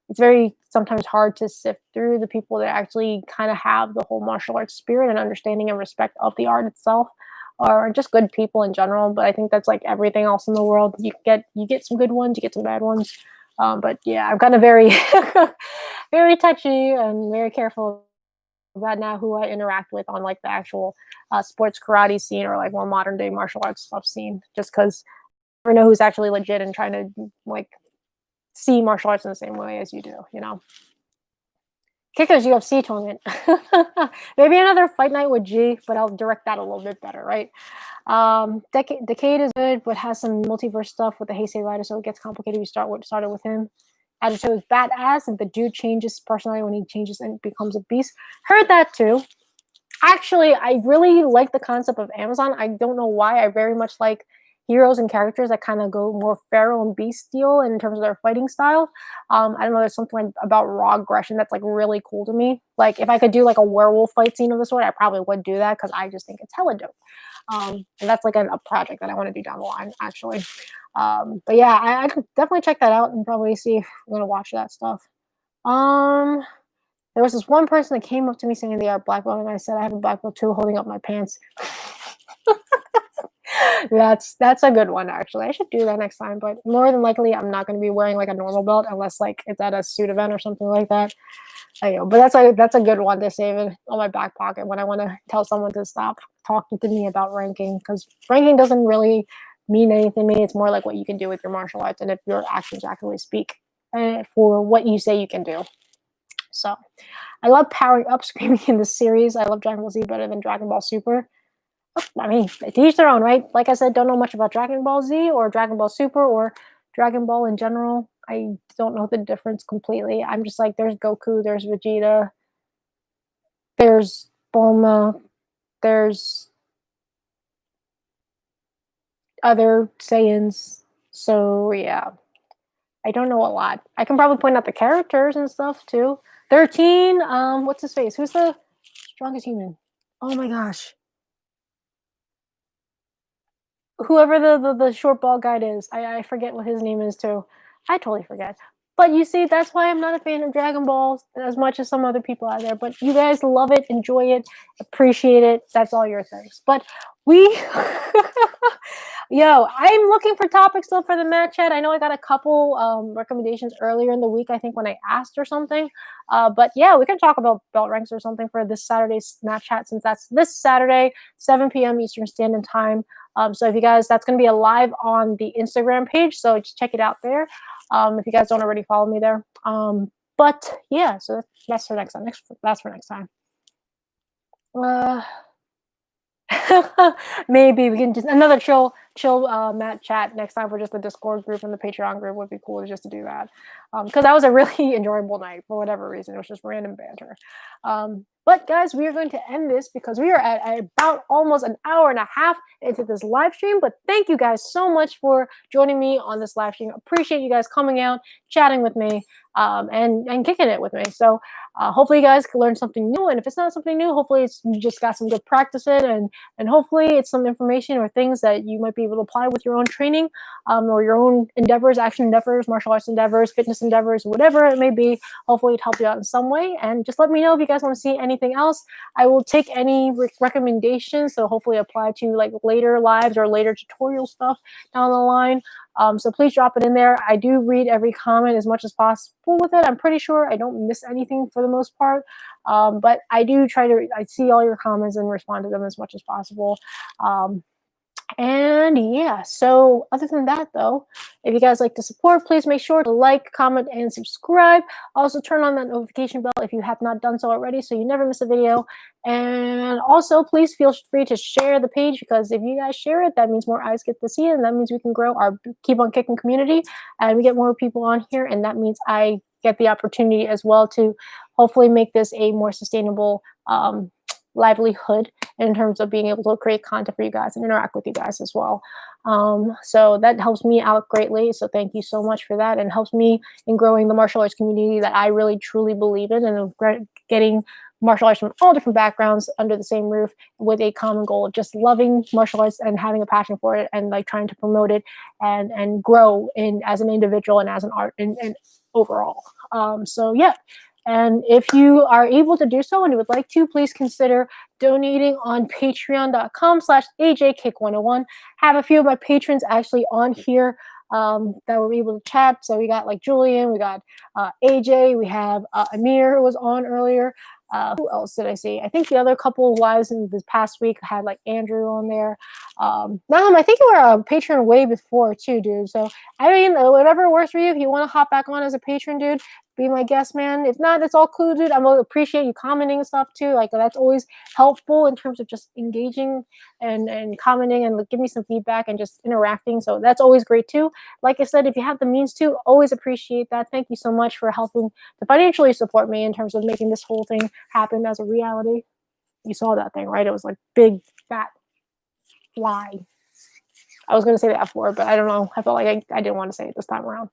it's very sometimes hard to sift through the people that actually kind of have the whole martial arts spirit and understanding and respect of the art itself, or just good people in general. But I think that's like everything else in the world. You get some good ones, you get some bad ones. But yeah, I'm kind of very, very touchy and very careful about now who I interact with on like the actual sports karate scene or like more modern day martial arts stuff scene, just because I never know who's actually legit and trying to like see martial arts in the same way as you do, you know. Kicker's UFC tournament. Maybe another fight night with G, but I'll direct that a little bit better, right? Decade is good, but has some multiverse stuff with the Heisei Rider, so it gets complicated. We started with him. Addito is badass, and the dude changes personality when he changes and becomes a beast. Heard that too. Actually, I really like the concept of Amazon. I don't know why. I very much like heroes and characters that kind of go more feral and bestial in terms of their fighting style. I don't know. There's something about raw aggression that's like really cool to me. Like if I could do like a werewolf fight scene of the sort, I probably would do that because I just think it's hella dope. And that's like a project that I want to do down the line, actually. But yeah, I could definitely check that out and probably see if I'm gonna watch that stuff. Um, there was this one person that came up to me saying they are black belt, and I said I have a black belt too, holding up my pants. That's a good one actually. I should do that next time, but more than likely I'm not going to be wearing like a normal belt unless like it's at a suit event or something like that. I know, but that's a good one to save it on my back pocket when I want to tell someone to stop talking to me about ranking, because ranking doesn't really mean anything to me. It's more like what you can do with your martial arts and if your actions actually speak for what you say you can do. So I love powering up screaming in this series. I love Dragon Ball Z better than Dragon Ball Super. I mean, to each their own, right? Like I said, don't know much about Dragon Ball Z or Dragon Ball Super or Dragon Ball in general. I don't know the difference completely. I'm just like, there's Goku, there's Vegeta, there's Bulma, there's other Saiyans. So yeah, I don't know a lot. I can probably point out the characters and stuff too. 13, what's his face? Who's the strongest human? Oh my gosh. Whoever the short ball guy is, I forget what his name is too. I totally forget. But you see, that's why I'm not a fan of Dragon Balls as much as some other people out there. But you guys love it, enjoy it, appreciate it. That's all your things. But we, yo, I'm looking for topics still for the match chat. I know I got a couple recommendations earlier in the week. I think when I asked or something. But yeah, we can talk about belt ranks or something for this Saturday's match chat, since that's this Saturday, 7 p.m. Eastern Standard Time. So if you guys, that's going to be a live on the Instagram page, so just check it out there. If you guys don't already follow me there. But yeah, so that's for next time. That's for next time. Maybe we can just another chill mat chat next time for just the Discord group and the Patreon group would be cool just to do that. Because that was a really enjoyable night for whatever reason. It was just random banter. But guys, we are going to end this because we are at about almost an hour and a half into this live stream. But thank you guys so much for joining me on this live stream. Appreciate you guys coming out, chatting with me, and kicking it with me. So hopefully you guys can learn something new. And if it's not something new, hopefully you just got some good practice in, and hopefully it's some information or things that you might be able to apply with your own training, or your own endeavors, action endeavors, martial arts endeavors, fitness endeavors, whatever it may be. Hopefully it helped you out in some way. And just let me know if you guys want to see anything else. I will take any recommendations, so hopefully apply to like later lives or later tutorial stuff down the line. So please drop it in there. I do read every comment as much as possible with it. I'm pretty sure I don't miss anything for the most part. But I do try to, I see all your comments and respond to them as much as possible. And yeah, so other than that though, if you guys like to support, please make sure to like, comment, and subscribe. Also turn on that notification bell if you have not done so already so you never miss a video. And also please feel free to share the page, because if you guys share it, that means more eyes get to see it, and that means we can grow our Keep on Kicking community, and we get more people on here, and that means I get the opportunity as well to hopefully make this a more sustainable livelihood in terms of being able to create content for you guys and interact with you guys as well. So that helps me out greatly. So thank you so much for that, and helps me in growing the martial arts community that I really truly believe in, and getting martial arts from all different backgrounds under the same roof with a common goal of just loving martial arts and having a passion for it, and like trying to promote it and grow in as an individual and as an art and overall. So yeah. And if you are able to do so and you would like to, please consider donating on patreon.com/AJKICK101. Have a few of my patrons actually on here that were able to chat. So we got like Julian, we got AJ, we have Amir who was on earlier. Who else did I see? I think the other couple of lives in this past week had like Andrew on there. Nahum, I think you were a patron way before too, dude. So I mean, whatever works for you. If you want to hop back on as a patron, dude, be my guest, man. If not, it's all cool, dude. I'm gonna appreciate you commenting and stuff too. Like that's always helpful in terms of just engaging and commenting and like, give me some feedback and just interacting. So that's always great too. Like I said, if you have the means to, always appreciate that. Thank you so much for helping to financially support me in terms of making this whole thing happen as a reality. You saw that thing, right? It was like big fat fly. I was going to say the F word, but I don't know. I felt like I didn't want to say it this time around.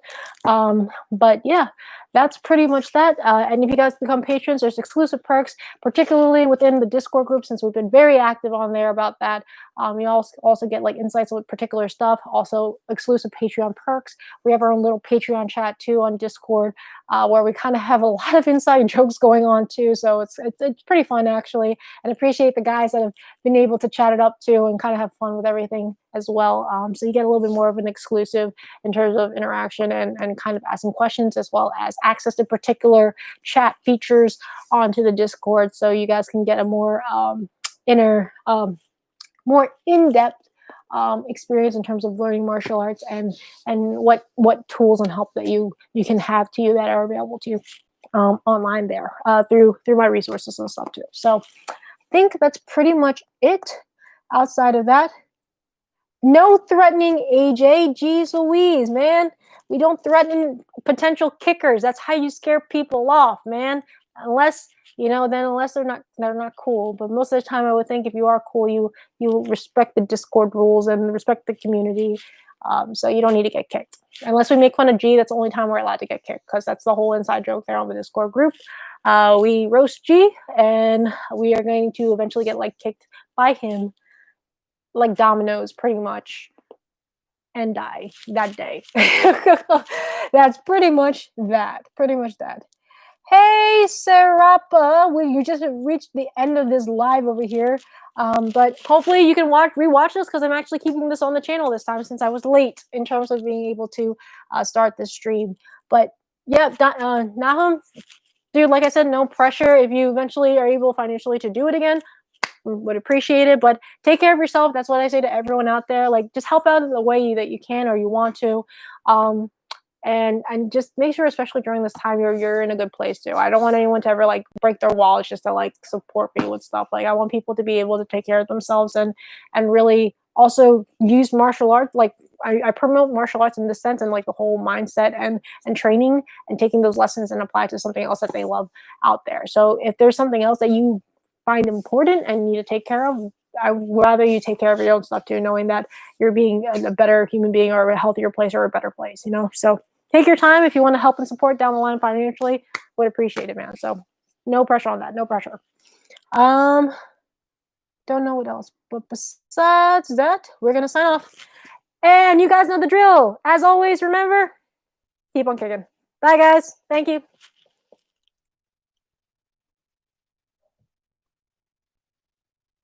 But yeah, that's pretty much that. And if you guys become patrons, there's exclusive perks, particularly within the Discord group, since we've been very active on there about that. You also get like insights with particular stuff, also exclusive Patreon perks. We have our own little Patreon chat too on Discord, where we kind of have a lot of inside jokes going on too. So it's pretty fun actually, and appreciate the guys that have been able to chat it up too and kind of have fun with everything as well. So you get a little bit more of an exclusive in terms of interaction and kind of asking questions, as well as access to particular chat features onto the Discord, so you guys can get a more more in-depth experience in terms of learning martial arts and what tools and help that you can have to you that are available to you online there through my resources and stuff too. So I think that's pretty much it. Outside of that, no threatening, AJ. Jeez Louise, man. We don't threaten potential kickers. That's how you scare people off, man. Unless, unless they're not cool. But most of the time, I would think if you are cool, you respect the Discord rules and respect the community. So you don't need to get kicked. Unless we make fun of G, that's the only time we're allowed to get kicked, because that's the whole inside joke there on the Discord group. We roast G, and we are going to eventually get like kicked by him, like dominoes, pretty much, and die that day. That's pretty much that. Hey, Sarapa, you just reached the end of this live over here. But hopefully you can rewatch this, because I'm actually keeping this on the channel this time, since I was late in terms of being able to start this stream. But yeah, Nahum, dude, like I said, no pressure. If you eventually are able financially to do it again, would appreciate it. But take care of yourself. That's what I say to everyone out there. Like, just help out in the way that you can or you want to. and just make sure, especially during this time, you're in a good place too. I don't want anyone to ever like break their wallets just to like support me with stuff. Like I want people to be able to take care of themselves and really also use martial arts. Like I promote martial arts in this sense and like the whole mindset and training and taking those lessons and apply it to something else that they love out there. So if there's something else that you find important and need to take care of, I would rather you take care of your own stuff too, knowing that you're being a better human being or a healthier place or a better place, you know? So take your time. If you want to help and support down the line financially, would appreciate it, man. So no pressure on that. No pressure. Um, don't know what else. But besides that, we're gonna sign off. And you guys know the drill. As always, remember, keep on kicking. Bye guys. Thank you.